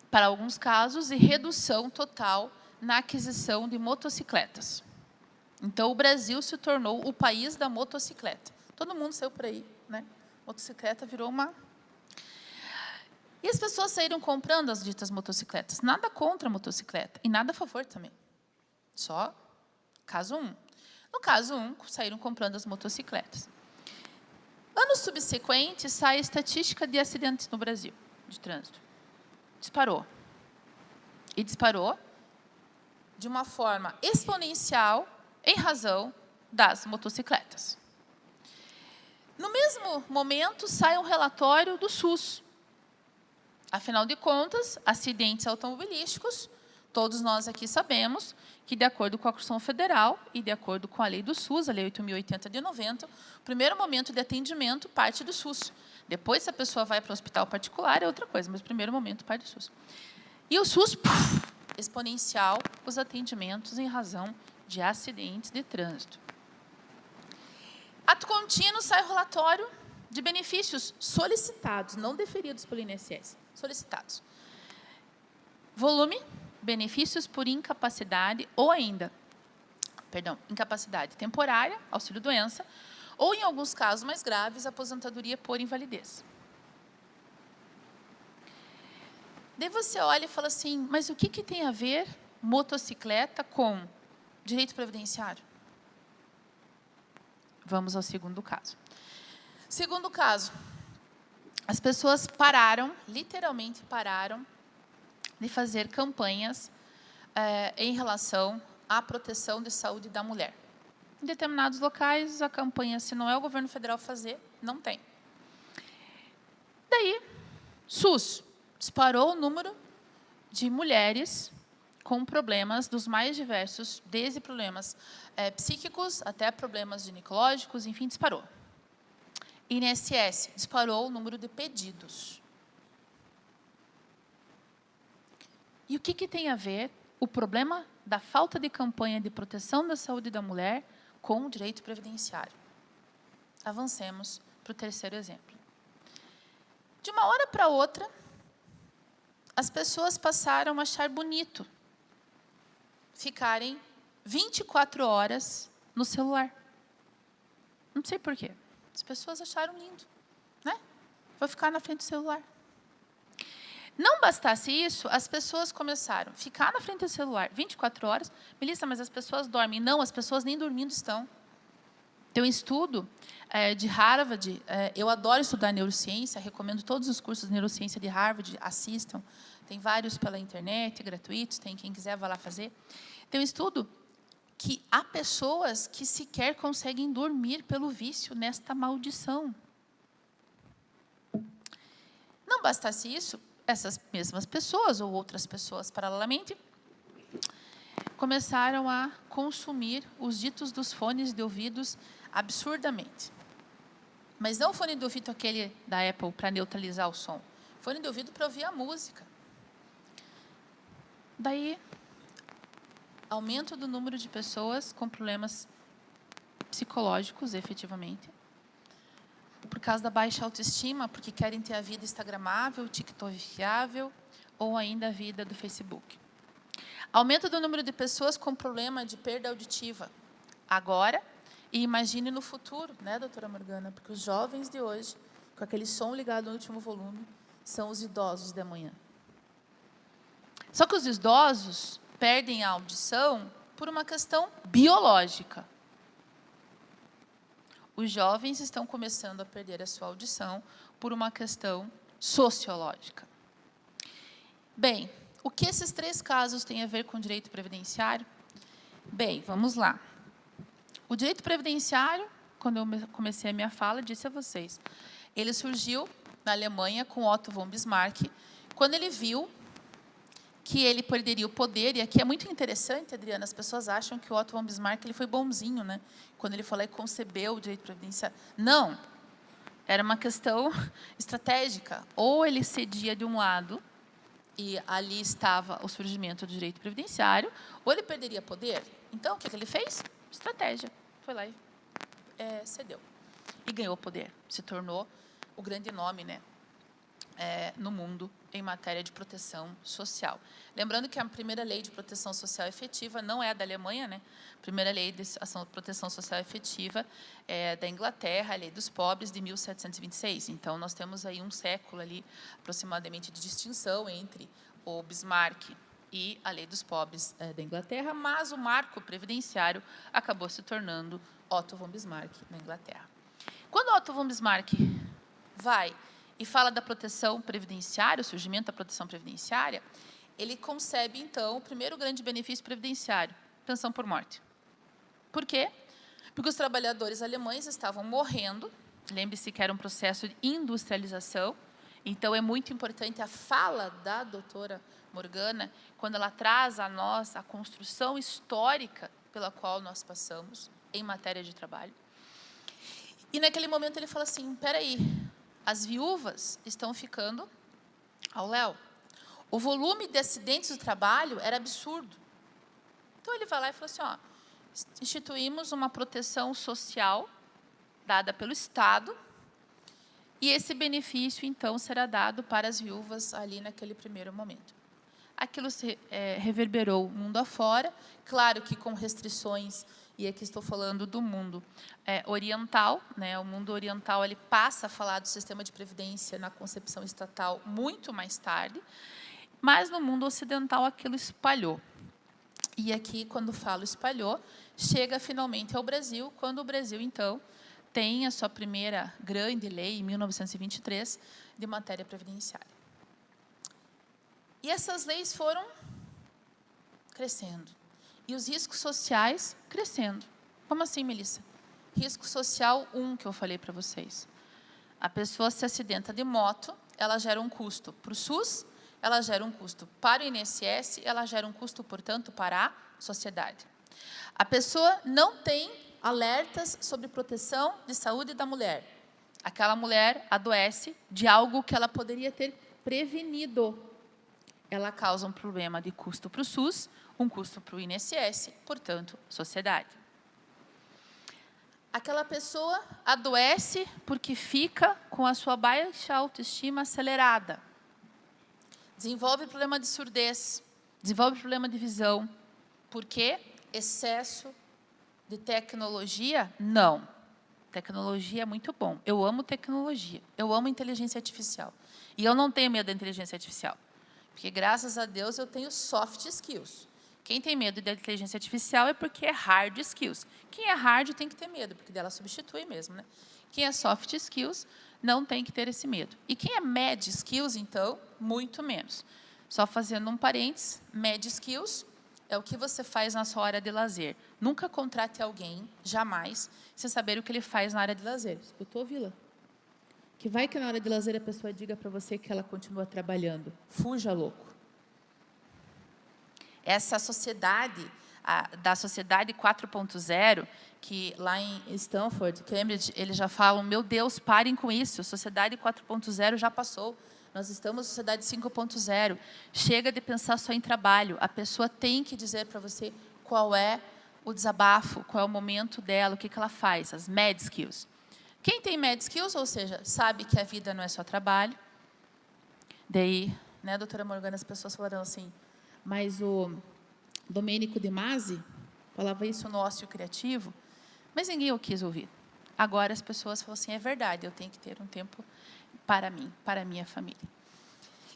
para alguns casos, e redução total na aquisição de motocicletas. Então, o Brasil se tornou o país da motocicleta. Todo mundo saiu por aí, né? Motocicleta virou uma... E as pessoas saíram comprando as ditas motocicletas. Nada contra a motocicleta, e nada a favor também. Só caso 1. No caso 1, saíram comprando as motocicletas. Anos subsequentes, sai a estatística de acidentes no Brasil, de trânsito. Disparou. E disparou de uma forma exponencial em razão das motocicletas. No mesmo momento, sai um relatório do SUS. Afinal de contas, acidentes automobilísticos, todos nós aqui sabemos que, de acordo com a Constituição Federal e de acordo com a lei do SUS, a Lei 8.080 de 90, o primeiro momento de atendimento parte do SUS. Depois, se a pessoa vai para o hospital particular, é outra coisa, mas o primeiro momento parte do SUS. E o SUS, exponencial, os atendimentos em razão de acidentes de trânsito. Ato contínuo, sai o relatório de benefícios solicitados, não deferidos pelo INSS, solicitados. Volume, benefícios por incapacidade ou ainda, incapacidade temporária, auxílio-doença, ou, em alguns casos mais graves, aposentadoria por invalidez. Daí você olha e fala assim, mas o que tem a ver motocicleta com direito previdenciário? Vamos ao segundo caso. Segundo caso, as pessoas pararam, literalmente pararam, de fazer campanhas em relação à proteção de saúde da mulher. Em determinados locais, a campanha, se não é o governo federal fazer, não tem. Daí, SUS disparou o número de mulheres com problemas dos mais diversos, desde problemas psíquicos até problemas ginecológicos, enfim, disparou. INSS disparou o número de pedidos. E o que tem a ver o problema da falta de campanha de proteção da saúde da mulher com o direito previdenciário? Avancemos para o terceiro exemplo. De uma hora para outra, as pessoas passaram a achar bonito ficarem 24 horas no celular. Não sei por quê. As pessoas acharam lindo, né? vou ficar na frente do celular. Não bastasse isso, as pessoas começaram a ficar na frente do celular 24 horas. Melissa, mas as pessoas dormem. Não, as pessoas nem dormindo estão. Tem um estudo de Harvard, eu adoro estudar neurociência, recomendo todos os cursos de neurociência de Harvard, assistam. Tem vários pela internet, gratuitos, tem quem quiser vai lá fazer. Tem um estudo que há pessoas que sequer conseguem dormir pelo vício nesta maldição. Não bastasse isso, essas mesmas pessoas, ou outras pessoas paralelamente, começaram a consumir os ditos dos fones de ouvidos absurdamente. Mas não o fone de ouvido aquele da Apple para neutralizar o som. Fone de ouvido para ouvir a música. Daí, aumento do número de pessoas com problemas psicológicos, efetivamente. Por causa da baixa autoestima, porque querem ter a vida instagramável, tiktokiável, ou ainda a vida do Facebook. Aumento do número de pessoas com problema de perda auditiva. Agora, e imagine no futuro, né, doutora Morgana? Porque os jovens de hoje, com aquele som ligado no último volume, são os idosos de amanhã. Só que os idosos perdem a audição por uma questão biológica. Os jovens estão começando a perder a sua audição por uma questão sociológica. Bem, o que esses 3 casos têm a ver com o direito previdenciário? Bem, vamos lá. O direito previdenciário, quando eu comecei a minha fala, disse a vocês, ele surgiu na Alemanha com Otto von Bismarck, quando ele viu que ele perderia o poder, e aqui é muito interessante, Adriana, as pessoas acham que o Otto von Bismarck ele foi bonzinho, né? Quando ele falou e concebeu o direito previdenciário. Não, era uma questão estratégica. Ou ele cedia de um lado, e ali estava o surgimento do direito previdenciário, ou ele perderia poder. Então, o que ele fez? Estratégia. Foi lá e cedeu. E ganhou poder. Se tornou o grande nome, né, no mundo em matéria de proteção social. Lembrando que a primeira lei de proteção social efetiva não é a da Alemanha, né? A primeira lei de proteção social efetiva é da Inglaterra, a Lei dos Pobres, de 1726. Então, nós temos aí um século ali, aproximadamente, de distinção entre o Bismarck e a Lei dos Pobres da Inglaterra, mas o marco previdenciário acabou se tornando Otto von Bismarck, na Inglaterra. Quando Otto von Bismarck vai e fala da proteção previdenciária, o surgimento da proteção previdenciária, ele concebe, então, o primeiro grande benefício previdenciário, pensão por morte. Por quê? Porque os trabalhadores alemães estavam morrendo, lembre-se que era um processo de industrialização, então é muito importante a fala da doutora Morgana, quando ela traz a nós a construção histórica pela qual nós passamos em matéria de trabalho. E naquele momento ele fala assim, espera aí, as viúvas estão ficando ao léu. O volume de acidentes do trabalho era absurdo. Então, ele vai lá e fala assim, ó, instituímos uma proteção social dada pelo Estado e esse benefício, então, será dado para as viúvas ali naquele primeiro momento. Aquilo se reverberou mundo afora, claro que com restrições, e aqui estou falando do mundo oriental, né? O mundo oriental ele passa a falar do sistema de previdência na concepção estatal muito mais tarde, mas no mundo ocidental aquilo espalhou. E aqui, quando falo espalhou, chega finalmente ao Brasil, quando o Brasil, então, tem a sua primeira grande lei, em 1923, de matéria previdenciária. E essas leis foram crescendo. E os riscos sociais crescendo. Como assim, Melissa? Risco social 1, que eu falei para vocês. A pessoa se acidenta de moto, ela gera um custo para o SUS, ela gera um custo para o INSS, ela gera um custo, portanto, para a sociedade. A pessoa não tem alertas sobre proteção de saúde da mulher. Aquela mulher adoece de algo que ela poderia ter prevenido. Ela causa um problema de custo para o SUS, um custo para o INSS, portanto, sociedade. Aquela pessoa adoece porque fica com a sua baixa autoestima acelerada. Desenvolve problema de surdez, desenvolve problema de visão. Por quê? Excesso de tecnologia? Não. Tecnologia é muito bom. Eu amo tecnologia. Eu amo inteligência artificial. E eu não tenho medo da inteligência artificial. Porque, graças a Deus, eu tenho soft skills. Quem tem medo da inteligência artificial é porque é hard skills. Quem é hard tem que ter medo, porque dela substitui mesmo, né? Quem é soft skills não tem que ter esse medo. E quem é mad skills, então, muito menos. Só fazendo um parênteses, mad skills é o que você faz na sua hora de lazer. Nunca contrate alguém, jamais, sem saber o que ele faz na área de lazer. Escutou, Vila? Que vai que na hora de lazer a pessoa diga para você que ela continua trabalhando. Fuja, louco. Essa sociedade, da sociedade 4.0, que lá em Stanford, Cambridge, eles já falam, meu Deus, parem com isso, a sociedade 4.0 já passou. Nós estamos na sociedade 5.0. Chega de pensar só em trabalho. A pessoa tem que dizer para você qual é o desabafo, qual é o momento dela, o que ela faz, as mad skills. Quem tem mad skills, ou seja, sabe que a vida não é só trabalho. Daí, né, doutora Morgana, as pessoas falaram assim, mas o Domênico De Masi falava isso no ócio criativo, mas ninguém o quis ouvir. Agora as pessoas falam assim, é verdade, eu tenho que ter um tempo para mim, para a minha família.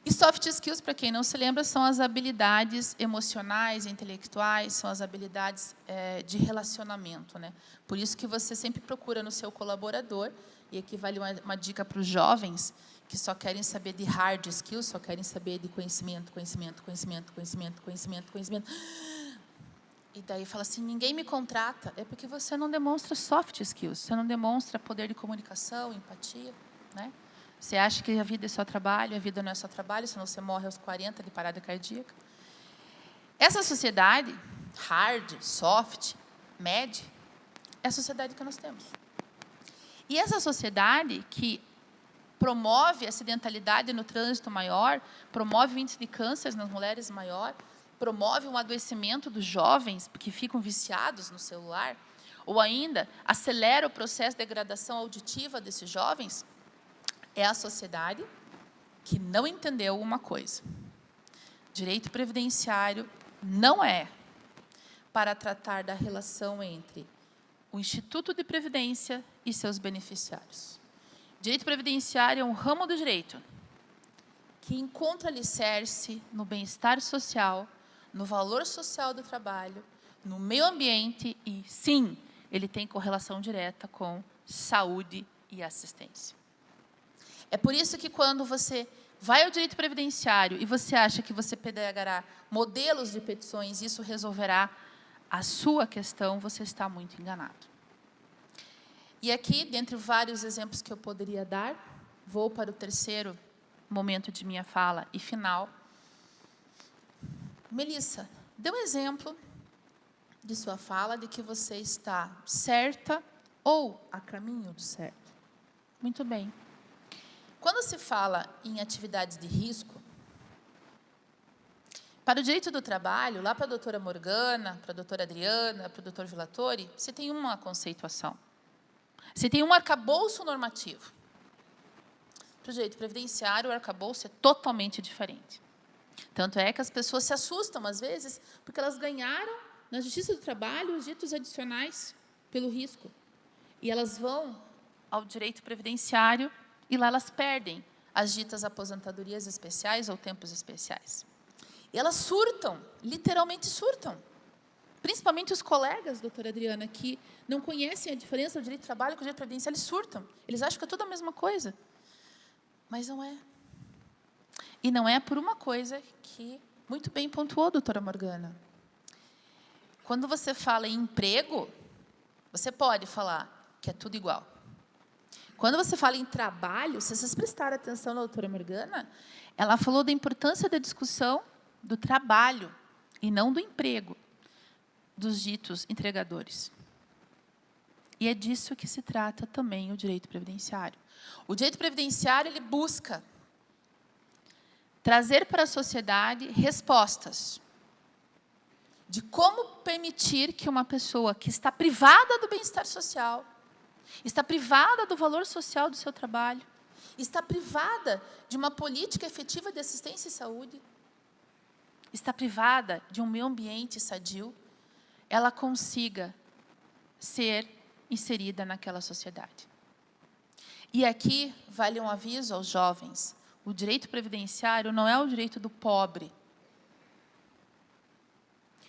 E soft skills, para quem não se lembra, são as habilidades emocionais, intelectuais, são as habilidades de relacionamento, né? Por isso que você sempre procura no seu colaborador, e aqui vale uma dica para os jovens, que só querem saber de hard skills, só querem saber de conhecimento, conhecimento, conhecimento, conhecimento, conhecimento, conhecimento. E daí fala assim, ninguém me contrata, é porque você não demonstra soft skills, você não demonstra poder de comunicação, empatia, né? Você acha que a vida é só trabalho, a vida não é só trabalho, senão você morre aos 40 de parada cardíaca. Essa sociedade, hard, soft, mad, é a sociedade que nós temos. E essa sociedade que promove acidentalidade no trânsito maior, promove o índice de câncer nas mulheres maior, promove um adoecimento dos jovens que ficam viciados no celular, ou ainda acelera o processo de degradação auditiva desses jovens, é a sociedade que não entendeu uma coisa. Direito previdenciário não é para tratar da relação entre o Instituto de Previdência e seus beneficiários. Direito previdenciário é um ramo do direito que encontra alicerce no bem-estar social, no valor social do trabalho, no meio ambiente e, sim, ele tem correlação direta com saúde e assistência. É por isso que quando você vai ao direito previdenciário e você acha que você pegará modelos de petições e isso resolverá a sua questão, você está muito enganado. E aqui, dentre vários exemplos que eu poderia dar, vou para o terceiro momento de minha fala e final. Melissa, dê um exemplo de sua fala de que você está certa ou a caminho do certo. Muito bem. Quando se fala em atividades de risco, para o direito do trabalho, lá para a doutora Morgana, para a doutora Adriana, para o doutor Vilatori, você tem uma conceituação. Você tem um arcabouço normativo. Para o direito previdenciário, o arcabouço é totalmente diferente. Tanto é que as pessoas se assustam, às vezes, porque elas ganharam, na Justiça do Trabalho, os ditos adicionais pelo risco. E elas vão ao direito previdenciário e lá elas perdem as ditas aposentadorias especiais ou tempos especiais. E elas surtam, literalmente surtam. Principalmente os colegas, doutora Adriana, que não conhecem a diferença do direito do trabalho com o direito previdenciário, eles surtam. Eles acham que é tudo a mesma coisa. Mas não é. E não é por uma coisa que muito bem pontuou, doutora Morgana. Quando você fala em emprego, você pode falar que é tudo igual. Quando você fala em trabalho, se vocês prestarem atenção na doutora Morgana, ela falou da importância da discussão do trabalho e não do emprego dos ditos entregadores. E é disso que se trata também o direito previdenciário. O direito previdenciário, ele busca trazer para a sociedade respostas de como permitir que uma pessoa que está privada do bem-estar social, está privada do valor social do seu trabalho, está privada de uma política efetiva de assistência e saúde, está privada de um meio ambiente sadio, ela consiga ser inserida naquela sociedade. E aqui vale um aviso aos jovens: o direito previdenciário não é o direito do pobre.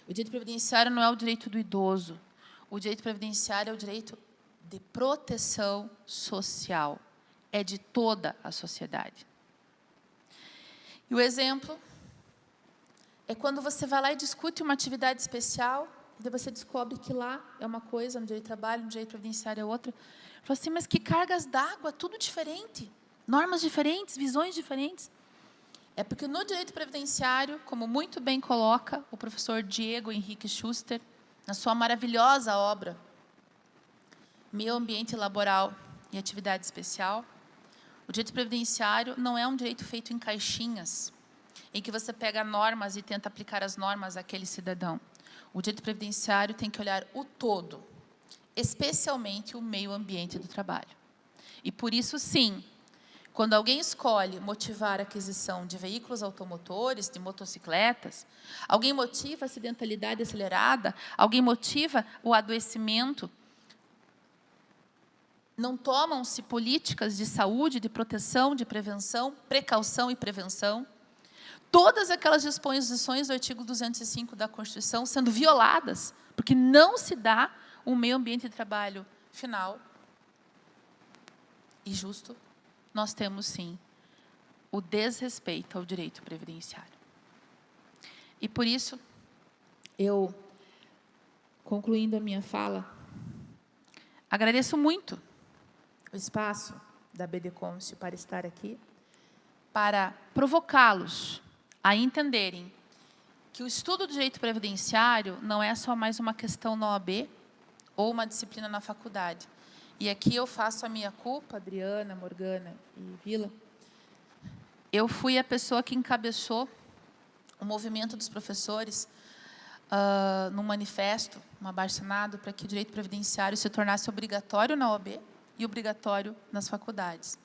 O direito previdenciário não é o direito do idoso. O direito previdenciário é o direito de proteção social. É de toda a sociedade. E o exemplo é quando você vai lá e discute uma atividade especial, e daí você descobre que lá é uma coisa, no direito do trabalho, no direito previdenciário é outra. Fala assim, mas que cargas d'água, tudo diferente. Normas diferentes, visões diferentes. É porque no direito previdenciário, como muito bem coloca o professor Diego Henrique Schuster, na sua maravilhosa obra, Meio Ambiente Laboral e Atividade Especial, o direito previdenciário não é um direito feito em caixinhas, em que você pega normas e tenta aplicar as normas àquele cidadão. O direito previdenciário tem que olhar o todo, especialmente o meio ambiente do trabalho. E por isso, sim, quando alguém escolhe motivar a aquisição de veículos automotores, de motocicletas, alguém motiva a acidentalidade acelerada, alguém motiva o adoecimento, não tomam-se políticas de saúde, de proteção, de prevenção, precaução e prevenção. Todas aquelas disposições do artigo 205 da Constituição sendo violadas, porque não se dá um meio ambiente de trabalho final e justo, nós temos, sim, o desrespeito ao direito previdenciário. E, por isso, eu, concluindo a minha fala, agradeço muito o espaço da BD Const para estar aqui, para provocá-los a entenderem que o estudo do direito previdenciário não é só mais uma questão na OAB ou uma disciplina na faculdade. E aqui eu faço a minha culpa, Adriana, Morgana e Vila. Eu fui a pessoa que encabeçou o movimento dos professores num manifesto, um abaixo-assinado, para que o direito previdenciário se tornasse obrigatório na OAB e obrigatório nas faculdades.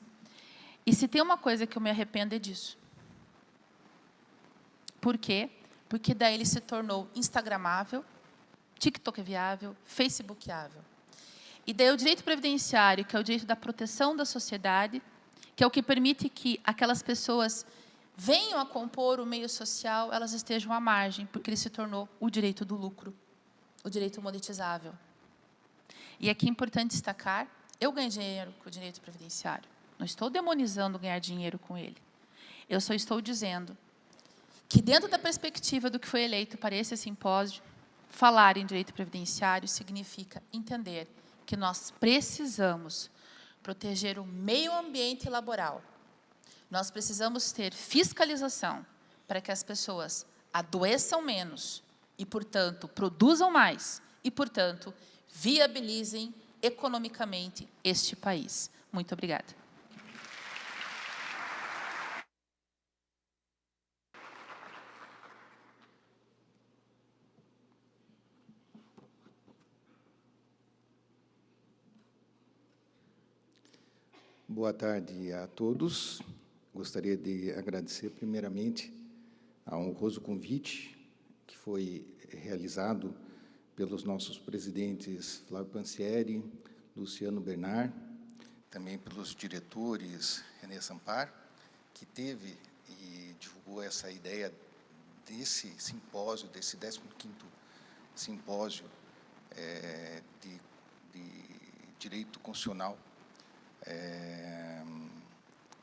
E se tem uma coisa que eu me arrependo é disso. Por quê? Porque daí ele se tornou instagramável, tiktokiável, facebookiável. E daí o direito previdenciário, que é o direito da proteção da sociedade, que é o que permite que aquelas pessoas venham a compor o meio social, elas estejam à margem, porque ele se tornou o direito do lucro, o direito monetizável. E aqui é importante destacar, eu ganho dinheiro com o direito previdenciário. Não estou demonizando ganhar dinheiro com ele. Eu só estou dizendo que, dentro da perspectiva do que foi eleito para esse simpósio, falar em direito previdenciário significa entender que nós precisamos proteger o meio ambiente laboral. Nós precisamos ter fiscalização para que as pessoas adoeçam menos e, portanto, produzam mais e, portanto, viabilizem economicamente este país. Muito obrigada. Boa tarde a todos. Gostaria de agradecer, primeiramente, ao honroso convite que foi realizado pelos nossos presidentes Flávio Pansieri, Luciano Bernard, também pelos diretores René Sampar, que teve e divulgou essa ideia desse simpósio, desse 15º simpósio de direito constitucional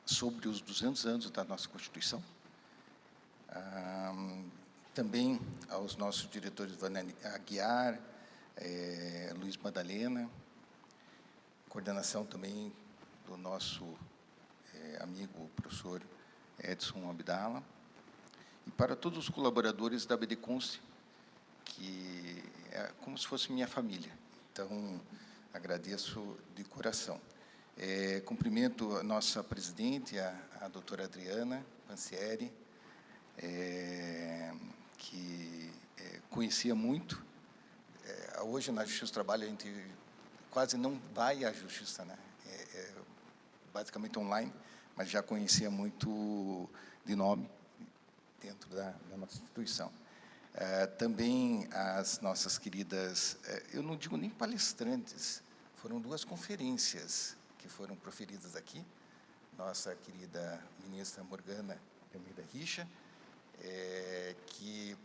sobre os 200 anos da nossa Constituição. Também aos nossos diretores Vânia Aguiar, Luiz Madalena, coordenação também do nosso amigo professor Edson Abdala, e para todos os colaboradores da BD Const, que é como se fosse minha família. Então, agradeço de coração. Cumprimento a nossa presidente, a doutora Adriana Pansieri, que conhecia muito. Hoje, na Justiça do Trabalho, a gente quase não vai à Justiça, né? Basicamente online, mas já conhecia muito de nome dentro da nossa instituição. Também as nossas queridas, eu não digo nem palestrantes, foram 2 conferências que foram proferidas aqui. Nossa querida ministra Morgana de Almeida Richa, que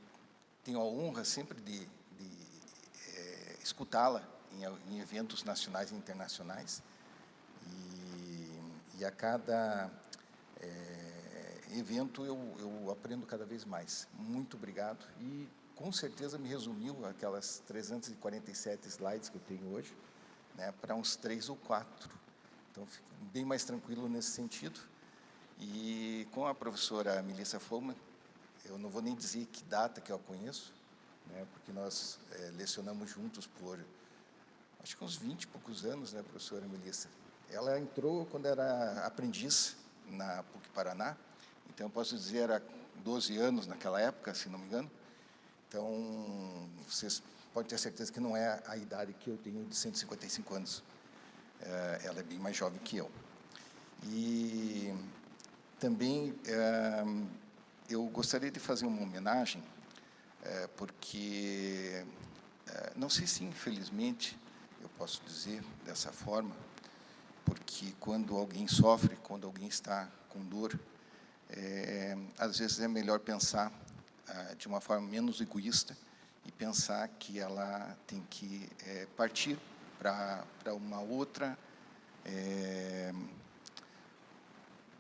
tenho a honra sempre de escutá-la em eventos nacionais e internacionais, e a cada evento eu aprendo cada vez mais. Muito obrigado, e com certeza me resumiu aquelas 347 slides que eu tenho hoje, né, para uns 3 ou 4. Então, fico bem mais tranquilo nesse sentido. E com a professora Melissa Follmann, eu não vou nem dizer que data que eu a conheço, né, porque nós lecionamos juntos por, acho que uns 20 e poucos anos, né, professora Melissa? Ela entrou quando era aprendiz na PUC-Paraná, então eu posso dizer, era 12 anos naquela época, se não me engano. Então, vocês podem ter certeza que não é a idade que eu tenho de 155 anos. Ela é bem mais jovem que eu. E também eu gostaria de fazer uma homenagem, porque, não sei se infelizmente, eu posso dizer dessa forma, porque quando alguém sofre, quando alguém está com dor, às vezes é melhor pensar de uma forma menos egoísta e pensar que ela tem que partir para uma outra,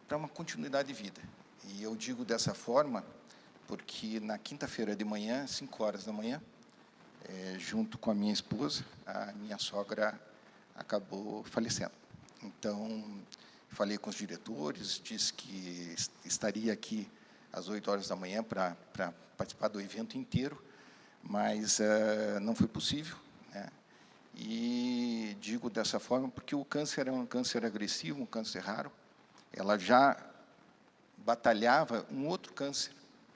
para uma continuidade de vida. E eu digo dessa forma porque na quinta-feira de manhã, 5 horas da manhã, junto com a minha esposa, a minha sogra acabou falecendo. Então, falei com os diretores, disse que estaria aqui às 8 horas da manhã para participar do evento inteiro, mas não foi possível, né? E digo dessa forma porque o câncer é um câncer agressivo, um câncer raro. Ela já batalhava um outro câncer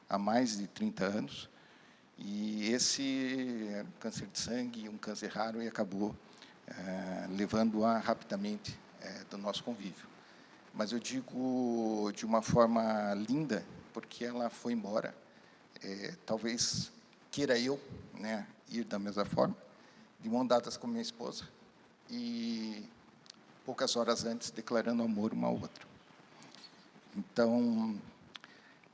há mais de 30 anos, e esse era um câncer de sangue, um câncer raro, e acabou levando-a rapidamente do nosso convívio. Mas eu digo de uma forma linda, porque ela foi embora. Talvez queira eu, né, ir da mesma forma, de mão dadas com minha esposa, e poucas horas antes declarando amor uma à outra. Então,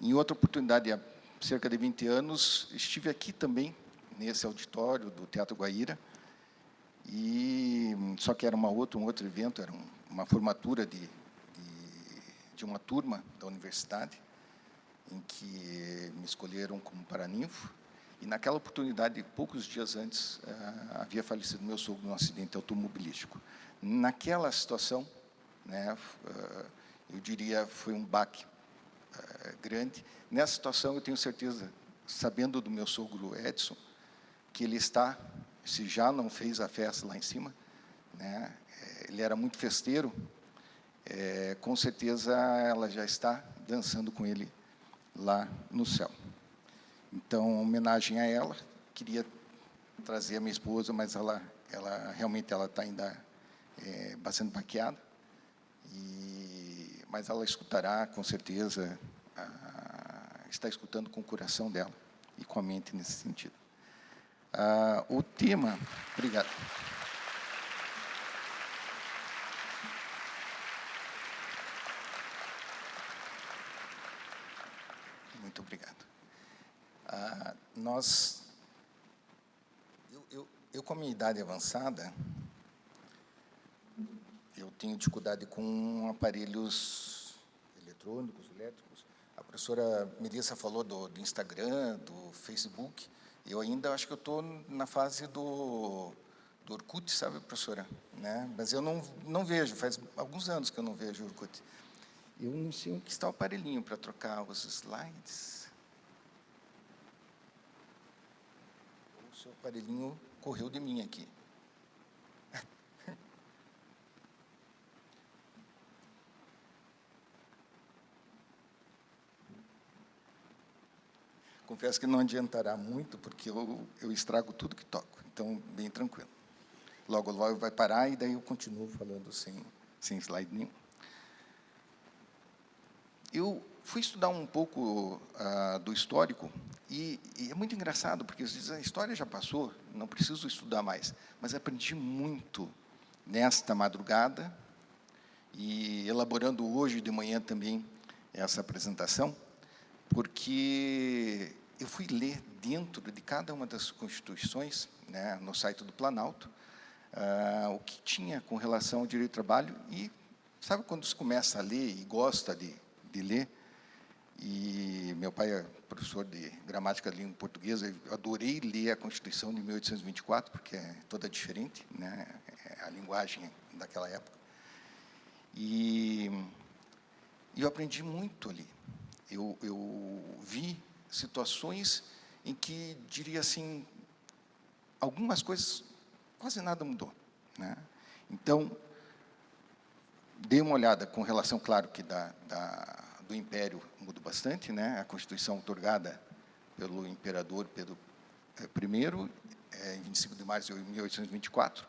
em outra oportunidade, há cerca de 20 anos, estive aqui também, nesse auditório do Teatro Guaíra, e só que era um outro evento, era uma formatura de uma turma da universidade, em que me escolheram como paraninfo, e naquela oportunidade, poucos dias antes, havia falecido meu sogro num acidente automobilístico. Naquela situação, né, eu diria, foi um baque grande. Nessa situação, eu tenho certeza, sabendo do meu sogro Edson, que ele está, se já não fez a festa lá em cima, né, ele era muito festeiro, com certeza ela já está dançando com ele lá no céu. Então, homenagem a ela, queria trazer a minha esposa, mas ela realmente está ainda bastante baqueada, mas ela escutará, com certeza, está escutando com o coração dela e com a mente nesse sentido. O tema... Obrigado. Muito obrigado. Eu, com a minha idade avançada, eu tenho dificuldade com aparelhos eletrônicos, elétricos. A professora Melissa falou do Instagram, do Facebook. Eu ainda acho que eu estou na fase do Orkut, sabe, professora? Né? Mas eu não vejo, faz alguns anos que eu não vejo o Orkut. Eu não sei onde está o aparelhinho para trocar os slides. O seu aparelhinho correu de mim aqui. Confesso que não adiantará muito, porque eu estrago tudo que toco. Então, bem tranquilo. Logo, logo vai parar, e daí eu continuo falando sem slide nenhum. Eu fui estudar um pouco do histórico, e é muito engraçado, porque eles dizem, a história já passou, não preciso estudar mais, mas aprendi muito nesta madrugada e elaborando hoje de manhã também essa apresentação, porque eu fui ler dentro de cada uma das constituições, né, no site do Planalto, o que tinha com relação ao direito do trabalho. E sabe quando se começa a ler e gosta de ler? E meu pai é professor de gramática da língua portuguesa, eu adorei ler a Constituição de 1824, porque é toda diferente, né, a linguagem daquela época. E eu aprendi muito ali. Eu vi situações em que, diria assim, algumas coisas, quase nada mudou, né? Então, dei uma olhada com relação, claro, que do Império mudou bastante, né? A Constituição outorgada pelo imperador Pedro I, em 25 de março de 1824,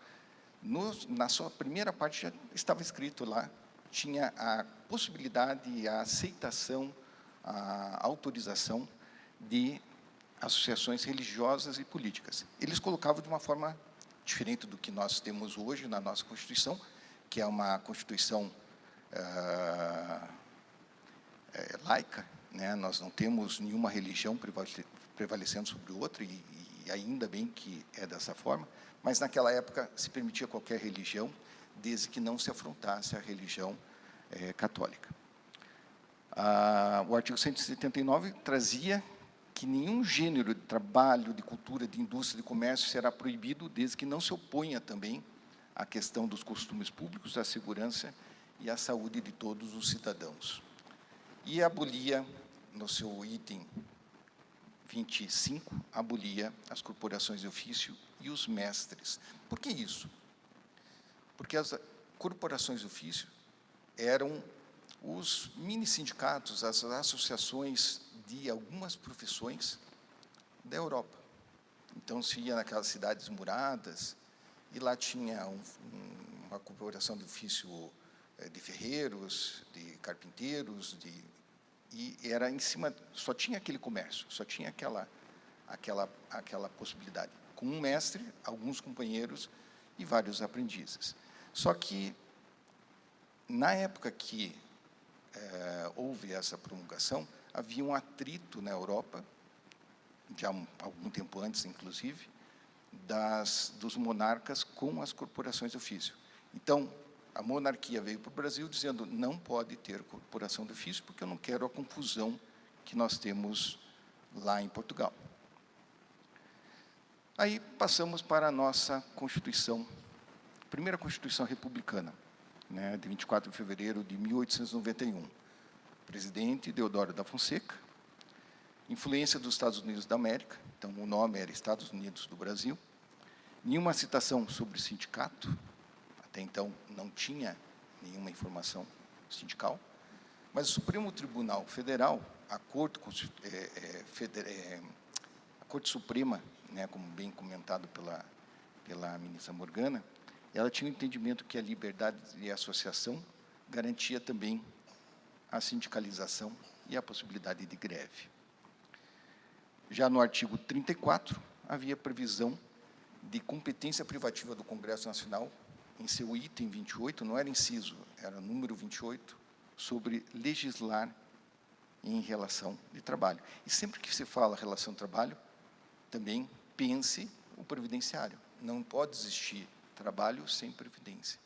na sua primeira parte já estava escrito lá, tinha a possibilidade, a aceitação, a autorização de associações religiosas e políticas. Eles colocavam de uma forma diferente do que nós temos hoje na nossa Constituição, que é uma Constituição laica, né? Nós não temos nenhuma religião prevalecendo sobre outra, e ainda bem que é dessa forma, mas naquela época se permitia qualquer religião, desde que não se afrontasse a religião católica. O artigo 179 trazia que nenhum gênero de trabalho, de cultura, de indústria, de comércio será proibido, desde que não se oponha também à questão dos costumes públicos, à segurança e à saúde de todos os cidadãos. E abolia, no seu item 25, abolia as corporações de ofício e os mestres. Por que isso? Porque as corporações de ofício eram os mini-sindicatos, as associações de algumas profissões da Europa. Então, se ia naquelas cidades muradas, e lá tinha uma corporação de ofício de ferreiros, de carpinteiros, e era em cima, só tinha aquele comércio, só tinha aquela possibilidade, com um mestre, alguns companheiros e vários aprendizes. Só que, na época que houve essa promulgação, havia um atrito na Europa, já algum tempo antes, inclusive, dos monarcas com as corporações de ofício. Então, a monarquia veio para o Brasil dizendo: não pode ter corporação de ofício, porque eu não quero a confusão que nós temos lá em Portugal. Aí passamos para a nossa Constituição, primeira Constituição republicana, né, de 24 de fevereiro de 1891. Presidente Deodoro da Fonseca, influência dos Estados Unidos da América, então o nome era Estados Unidos do Brasil, nenhuma citação sobre sindicato, até então não tinha nenhuma informação sindical, mas o Supremo Tribunal Federal, a Corte Suprema, né, como bem comentado pela ministra Morgana, ela tinha o entendimento que a liberdade de associação garantia também a sindicalização e a possibilidade de greve. Já no artigo 34, havia previsão de competência privativa do Congresso Nacional, em seu item 28, não era inciso, era número 28, sobre legislar em relação de trabalho. E sempre que se fala relação de trabalho, também pense o previdenciário. Não pode existir trabalho sem previdência.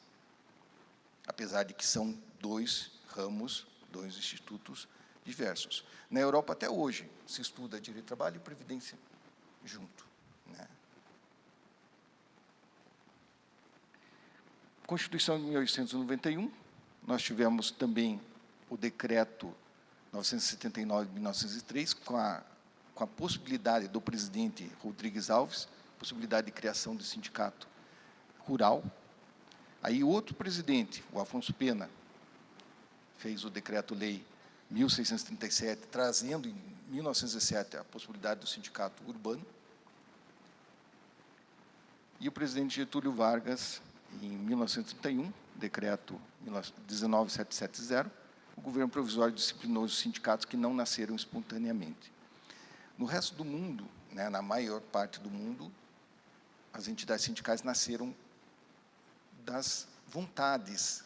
Apesar de que são dois ramos, dois institutos diversos. Na Europa, até hoje, se estuda direito do trabalho e previdência junto, né? Constituição de 1891, nós tivemos também o decreto 979 de 1903, com a possibilidade do presidente Rodrigues Alves, possibilidade de criação de sindicato rural. Aí outro presidente, o Afonso Pena, fez o decreto-lei 1637, trazendo em 1907 a possibilidade do sindicato urbano. E o presidente Getúlio Vargas, em 1931, decreto 19770, o governo provisório disciplinou os sindicatos que não nasceram espontaneamente. No resto do mundo, né, na maior parte do mundo, as entidades sindicais nasceram das vontades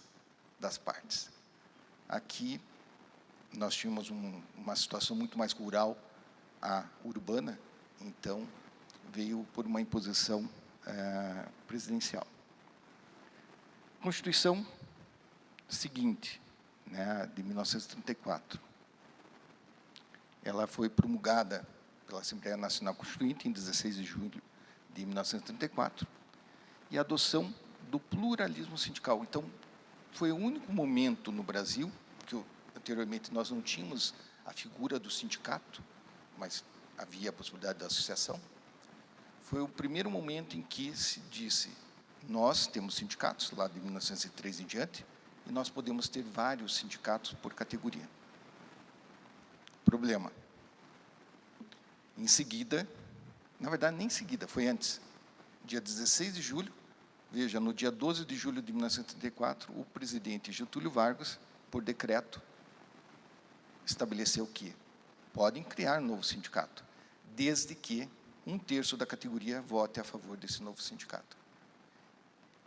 das partes. Aqui, nós tínhamos uma situação muito mais rural a urbana, então, veio por uma imposição presidencial. Constituição seguinte, né, de 1934. Ela foi promulgada pela Assembleia Nacional Constituinte em 16 de julho de 1934, e a adoção do pluralismo sindical. Então, foi o único momento no Brasil, que anteriormente nós não tínhamos a figura do sindicato, mas havia a possibilidade da associação. Foi o primeiro momento em que se disse, nós temos sindicatos, lá de 1903 em diante, e nós podemos ter vários sindicatos por categoria. Problema. Em seguida, na verdade, nem em seguida, foi antes, dia 16 de julho, veja, no dia 12 de julho de 1934, o presidente Getúlio Vargas, por decreto, estabeleceu que podem criar um novo sindicato, desde que 1/3 da categoria vote a favor desse novo sindicato.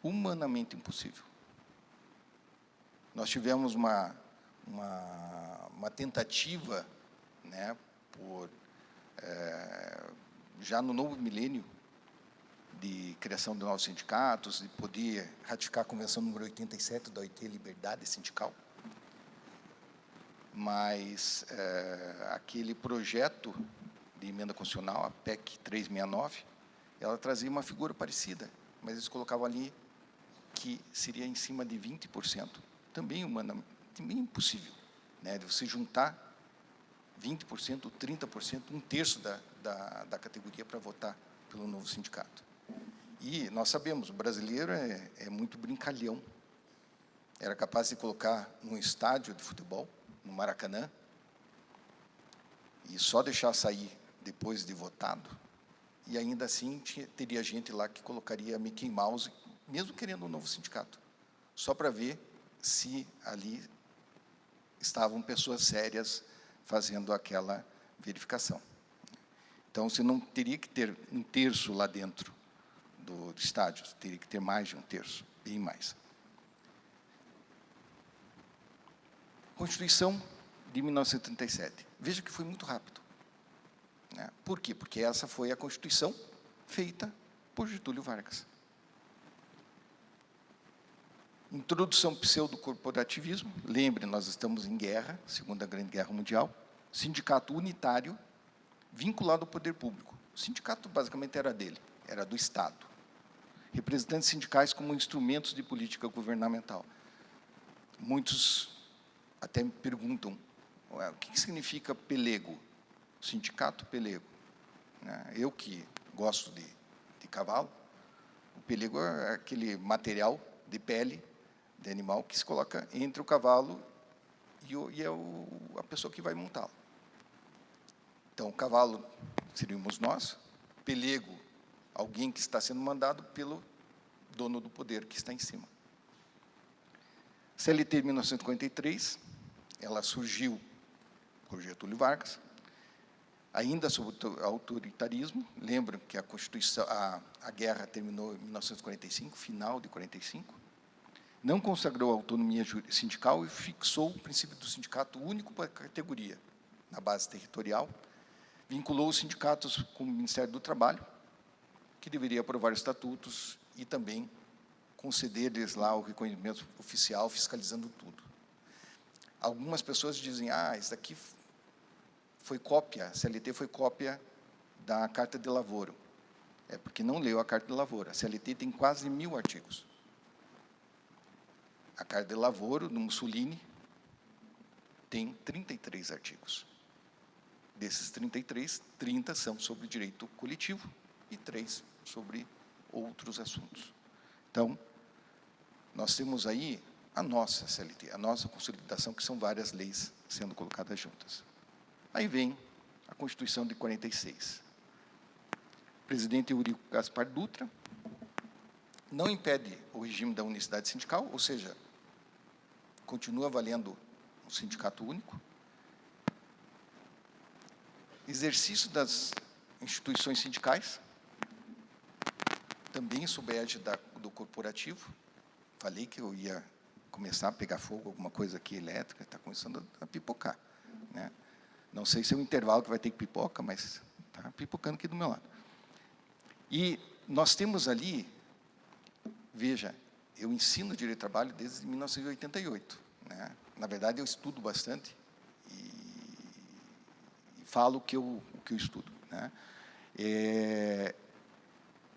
Humanamente impossível. Nós tivemos uma tentativa, né, já no novo milênio, de criação de novos sindicatos, de poder ratificar a Convenção número 87 da OIT, Liberdade Sindical. Mas aquele projeto de emenda constitucional, a PEC 369, ela trazia uma figura parecida, mas eles colocavam ali que seria em cima de 20%. Também impossível, né, de você juntar 20%, 30%, 1/3 da categoria para votar pelo novo sindicato. E nós sabemos, o brasileiro é muito brincalhão. Era capaz de colocar num estádio de futebol, no Maracanã, e só deixar sair depois de votado, e ainda assim teria gente lá que colocaria Mickey Mouse, mesmo querendo um novo sindicato, só para ver se ali estavam pessoas sérias fazendo aquela verificação. Então, você não teria que ter 1/3 lá dentro do estádio, teria que ter mais de 1/3, bem mais. Constituição de 1937. Veja que foi muito rápido. Né? Por quê? Porque essa foi a Constituição feita por Getúlio Vargas. Introdução pseudo-corporativismo. Lembre, nós estamos em guerra, Segunda Grande Guerra Mundial. Sindicato unitário, vinculado ao poder público. O sindicato, basicamente, era dele, era do Estado. Representantes sindicais como instrumentos de política governamental. Muitos até me perguntam, o que significa pelego? Sindicato pelego. Eu que gosto de cavalo, o pelego é aquele material de pele de animal que se coloca entre o cavalo e a pessoa que vai montá-lo. Então, o cavalo seríamos nós, pelego, alguém que está sendo mandado pelo dono do poder que está em cima. CLT de 1953, ela surgiu por Getúlio Vargas, ainda sob o autoritarismo. Lembram que a Constituição, a guerra terminou em 1945, final de 45. Não consagrou a autonomia sindical e fixou o princípio do sindicato único para a categoria, na base territorial. Vinculou os sindicatos com o Ministério do Trabalho, que deveria aprovar estatutos e também conceder-lhes lá o reconhecimento oficial, fiscalizando tudo. Algumas pessoas dizem, isso daqui foi cópia, a CLT foi cópia da Carta de Lavoro. É porque não leu a Carta de Lavoro. A CLT tem quase 1000 artigos. A Carta de Lavoro, do Mussolini, tem 33 artigos. Desses 33, 30 são sobre direito coletivo e 3 sobre outros assuntos. Então, nós temos aí a nossa CLT, a nossa consolidação, que são várias leis sendo colocadas juntas. Aí vem a Constituição de 46. O presidente Eurico Gaspar Dutra não impede o regime da unicidade sindical, ou seja, continua valendo um sindicato único. Exercício das instituições sindicais, também sob a égide do corporativo. falei que eu ia começar a pegar fogo, alguma coisa aqui elétrica, está começando a pipocar, né? Não sei se é o intervalo que vai ter que pipoca, mas está pipocando aqui do meu lado. E nós temos ali, veja, eu ensino direito do trabalho desde 1988, né? Na verdade, eu estudo bastante e falo o que eu estudo, né?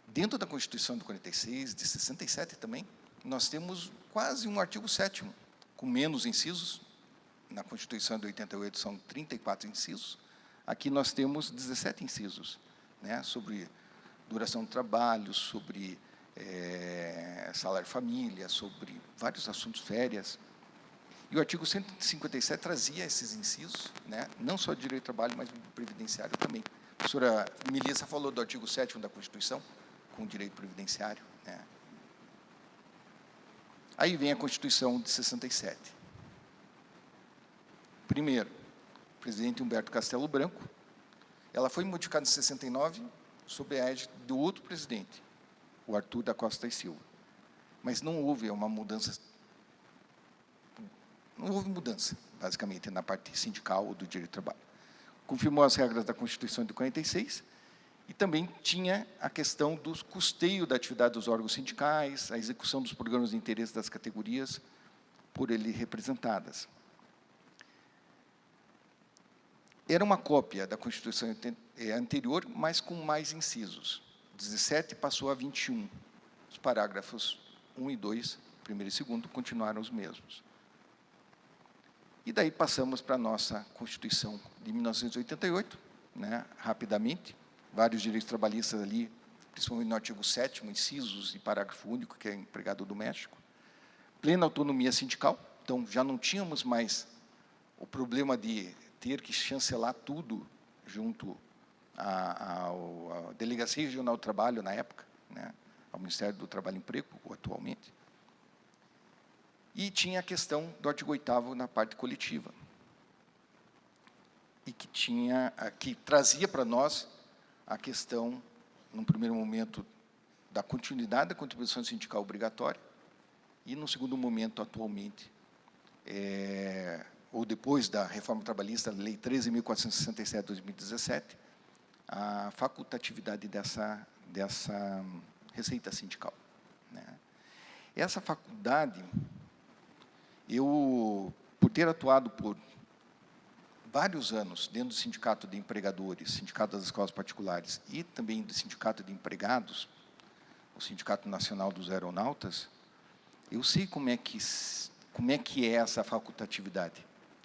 Dentro da Constituição de 46, de 67 também, nós temos quase um artigo 7º, com menos incisos. Na Constituição de 88 são 34 incisos. Aqui nós temos 17 incisos, né, sobre duração do trabalho, sobre salário-família, sobre vários assuntos, férias. E o artigo 157 trazia esses incisos, né, não só de direito do trabalho, mas do previdenciário também. A professora Melissa falou do artigo 7º da Constituição, com o direito previdenciário, né. Aí vem a Constituição de 67. Primeiro, presidente Humberto Castelo Branco. Ela foi modificada em 69 sob a égide do outro presidente, o Arthur da Costa e Silva. Mas não houve uma mudança, basicamente, na parte sindical ou do direito do trabalho. Confirmou as regras da Constituição de 46 e também tinha a questão do custeio da atividade dos órgãos sindicais, a execução dos programas de interesse das categorias por ele representadas. Era uma cópia da Constituição anterior, mas com mais incisos. 17 passou a 21. Os parágrafos 1 e 2, primeiro e segundo, continuaram os mesmos. E daí passamos para a nossa Constituição de 1988, né, rapidamente, vários direitos trabalhistas ali, principalmente no artigo 7º, incisos e parágrafo único, que é empregado doméstico. Plena autonomia sindical, então já não tínhamos mais o problema de ter que chancelar tudo junto à Delegacia Regional do Trabalho, na época, né, ao Ministério do Trabalho e Emprego, atualmente. E tinha a questão do artigo 8º na parte coletiva, e que trazia para nós a questão, num primeiro momento, da continuidade da contribuição sindical obrigatória, e, no segundo momento, atualmente, ou depois da reforma trabalhista, a Lei 13.467, de 2017, a facultatividade dessa receita sindical, né? Essa faculdade, por ter atuado por vários anos dentro do Sindicato de Empregadores, Sindicato das Escolas Particulares e também do Sindicato de Empregados, o Sindicato Nacional dos Aeronautas, eu sei como é que é essa facultatividade.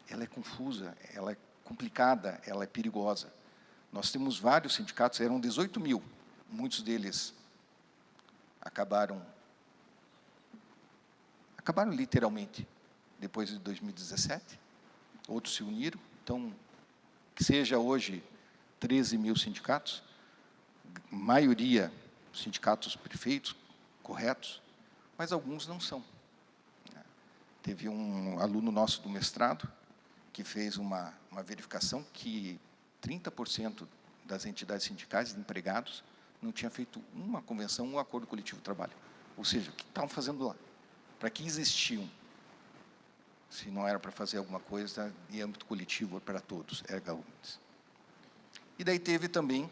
Ela é confusa, ela é complicada, ela é perigosa. Nós temos vários sindicatos, eram 18 mil, muitos deles acabaram literalmente depois de 2017, outros se uniram, então, que seja hoje 13 mil sindicatos, maioria sindicatos perfeitos, corretos, mas alguns não são. Teve um aluno nosso do mestrado que fez uma verificação que 30% das entidades sindicais de empregados não tinha feito uma convenção, um acordo coletivo de trabalho. Ou seja, o que estavam fazendo lá? Para que existiam? Se não era para fazer alguma coisa em âmbito coletivo para todos, erga omnes. E daí teve também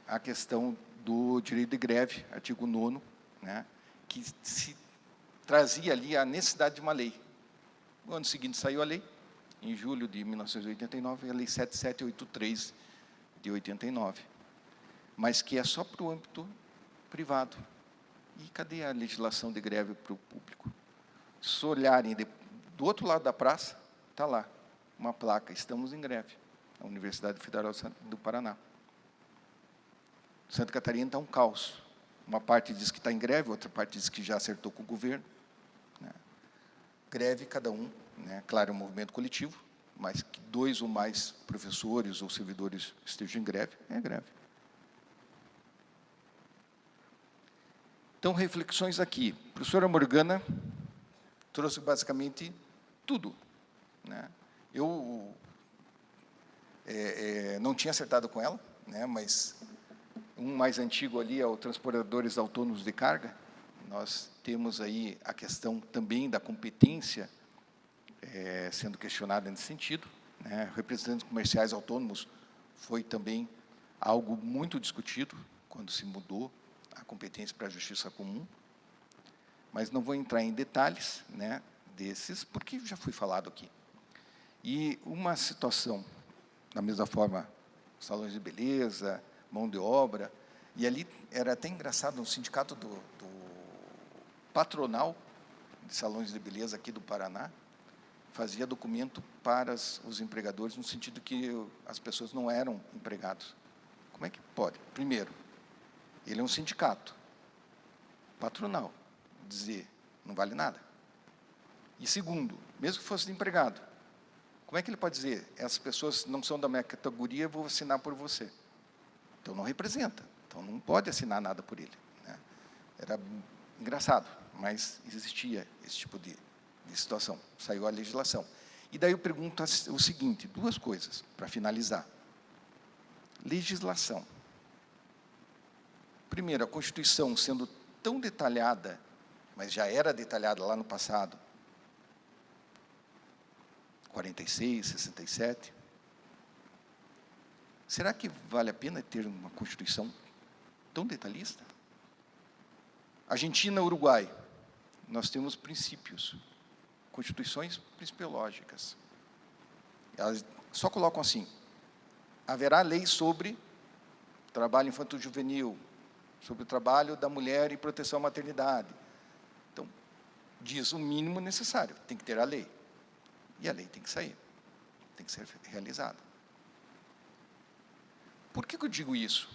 a questão do direito de greve, artigo 9º, né, que se trazia ali a necessidade de uma lei. No ano seguinte saiu a lei, em julho de 1989, a Lei 7783, de 89, mas que é só para o âmbito privado. E cadê a legislação de greve para o público? Se olharem do outro lado da praça, está lá, uma placa, estamos em greve, a Universidade Federal do Paraná. Santa Catarina está um caos. Uma parte diz que está em greve, outra parte diz que já acertou com o governo, né? Greve, cada um, né? Claro, é um movimento coletivo, mas que 2 ou mais professores ou servidores estejam em greve, é greve. Então, reflexões aqui. A professora Morgana trouxe basicamente tudo, né? Eu não tinha acertado com ela, né, mas um mais antigo ali é o Transportadores Autônomos de Carga, nós temos aí a questão também da competência sendo questionada nesse sentido, né? Representantes comerciais autônomos foi também algo muito discutido quando se mudou a competência para a justiça comum, mas não vou entrar em detalhes, né, desses, porque já foi falado aqui. E uma situação, da mesma forma, salões de beleza, mão de obra, e ali era até engraçado, no sindicato do patronal de salões de beleza aqui do Paraná, fazia documento para os empregadores, no sentido que as pessoas não eram empregados. Como é que pode? Primeiro, ele é um sindicato patronal, dizer não vale nada. E segundo, mesmo que fosse empregado, como é que ele pode dizer, essas pessoas não são da minha categoria, eu vou assinar por você? Então não representa, então não pode assinar nada por ele, né? Era engraçado, mas existia esse tipo de situação, saiu a legislação. E daí eu pergunto o seguinte, duas coisas, para finalizar. Legislação. Primeiro, a Constituição sendo tão detalhada, mas já era detalhada lá no passado, 46, 67, será que vale a pena ter uma Constituição tão detalhista? Argentina, Uruguai, nós temos princípios, constituições principiológicas. Elas só colocam assim, haverá lei sobre trabalho infanto-juvenil, sobre o trabalho da mulher e proteção à maternidade. Então, diz o mínimo necessário, tem que ter a lei. E a lei tem que sair, tem que ser realizada. Por que eu digo isso?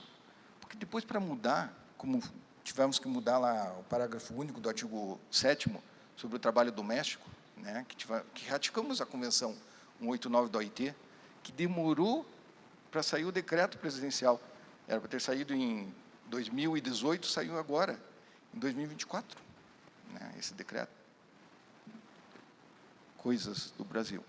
Porque depois, para mudar, como tivemos que mudar lá o parágrafo único do artigo 7º sobre o trabalho doméstico, né, que raticamos a Convenção 189 da OIT, que demorou para sair o decreto presidencial. Era para ter saído em 2018, saiu agora, em 2024, né, esse decreto. Coisas do Brasil.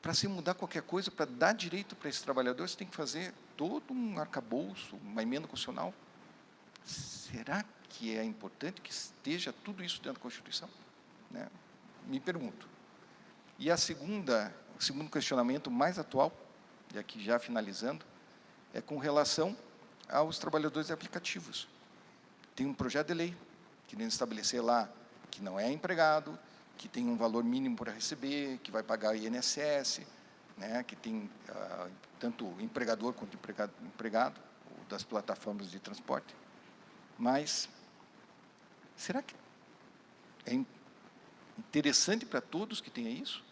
Para se mudar qualquer coisa, para dar direito para esses trabalhadores, você tem que fazer todo um arcabouço, uma emenda constitucional. Será que é importante que esteja tudo isso dentro da Constituição? Né? Me pergunto. E o segundo questionamento mais atual, e aqui já finalizando, é com relação aos trabalhadores de aplicativos. Tem um projeto de lei, querendo estabelecer lá que não é empregado, que tem um valor mínimo para receber, que vai pagar INSS, né, que tem tanto empregador quanto empregado, das plataformas de transporte. Mas, será que é interessante para todos que tenha isso?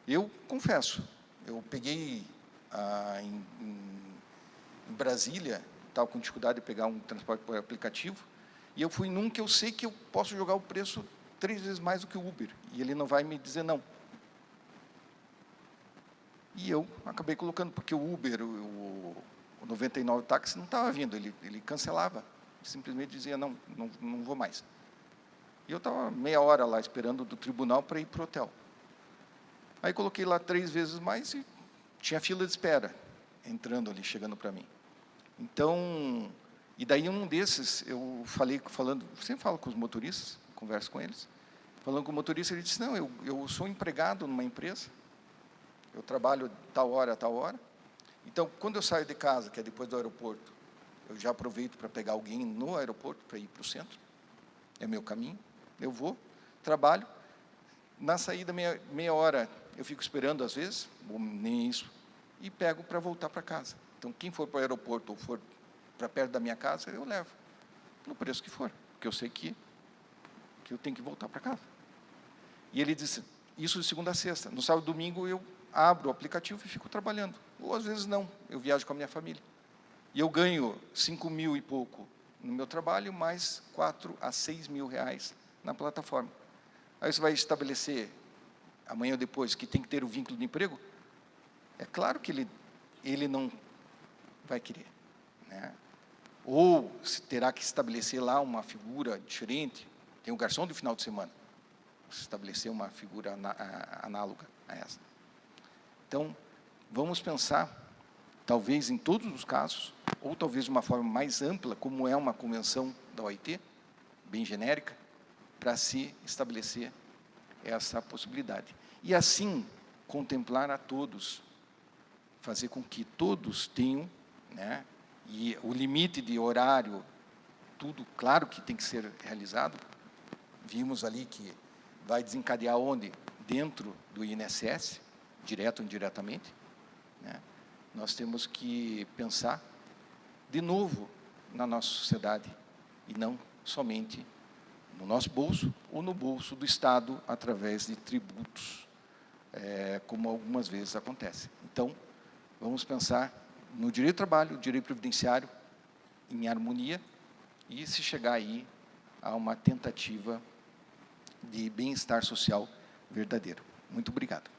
Eu confesso, eu peguei em Brasília, estava com dificuldade de pegar um transporte por aplicativo, e eu fui num que eu sei que eu posso jogar o preço 3 vezes mais do que o Uber, e ele não vai me dizer não. E eu acabei colocando, porque o Uber, o 99 táxi não estava vindo, ele cancelava, simplesmente dizia, não vou mais. E eu estava meia hora lá esperando do tribunal para ir para o hotel. Aí coloquei lá 3 vezes mais e tinha fila de espera, entrando ali, chegando para mim. Então, e daí um desses, eu sempre falo com os motoristas, converso com eles, falando com o motorista, ele disse, não, eu sou empregado numa empresa, eu trabalho tal hora, então, quando eu saio de casa, que é depois do aeroporto, eu já aproveito para pegar alguém no aeroporto, para ir para o centro, é meu caminho, eu vou, trabalho, na saída, meia hora, eu fico esperando às vezes, ou nem isso, e pego para voltar para casa. Então, quem for para o aeroporto ou for para perto da minha casa, eu levo, no preço que for, porque eu sei que eu tenho que voltar para casa. E ele disse, isso de segunda a sexta. No sábado e domingo, eu abro o aplicativo e fico trabalhando. Ou, às vezes, não, eu viajo com a minha família. E eu ganho 5.000 e pouco no meu trabalho, mais 4 a 6 mil reais na plataforma. Aí você vai estabelecer, amanhã ou depois, que tem que ter o vínculo de emprego? É claro que ele não vai querer, né? Ou se terá que estabelecer lá uma figura diferente, tem o garçom do final de semana, estabelecer uma figura análoga a essa. Então, vamos pensar, talvez em todos os casos, ou talvez de uma forma mais ampla, como é uma convenção da OIT, bem genérica, para se estabelecer essa possibilidade. E assim, contemplar a todos, fazer com que todos tenham, né, e o limite de horário, tudo claro que tem que ser realizado. Vimos ali que vai desencadear onde? Dentro do INSS, direto ou indiretamente, né? Nós temos que pensar de novo na nossa sociedade e não somente no nosso bolso ou no bolso do Estado através de tributos, como algumas vezes acontece. Então, vamos pensar no direito do trabalho, direito previdenciário, em harmonia, e se chegar aí a uma tentativa de bem-estar social verdadeiro. Muito obrigado.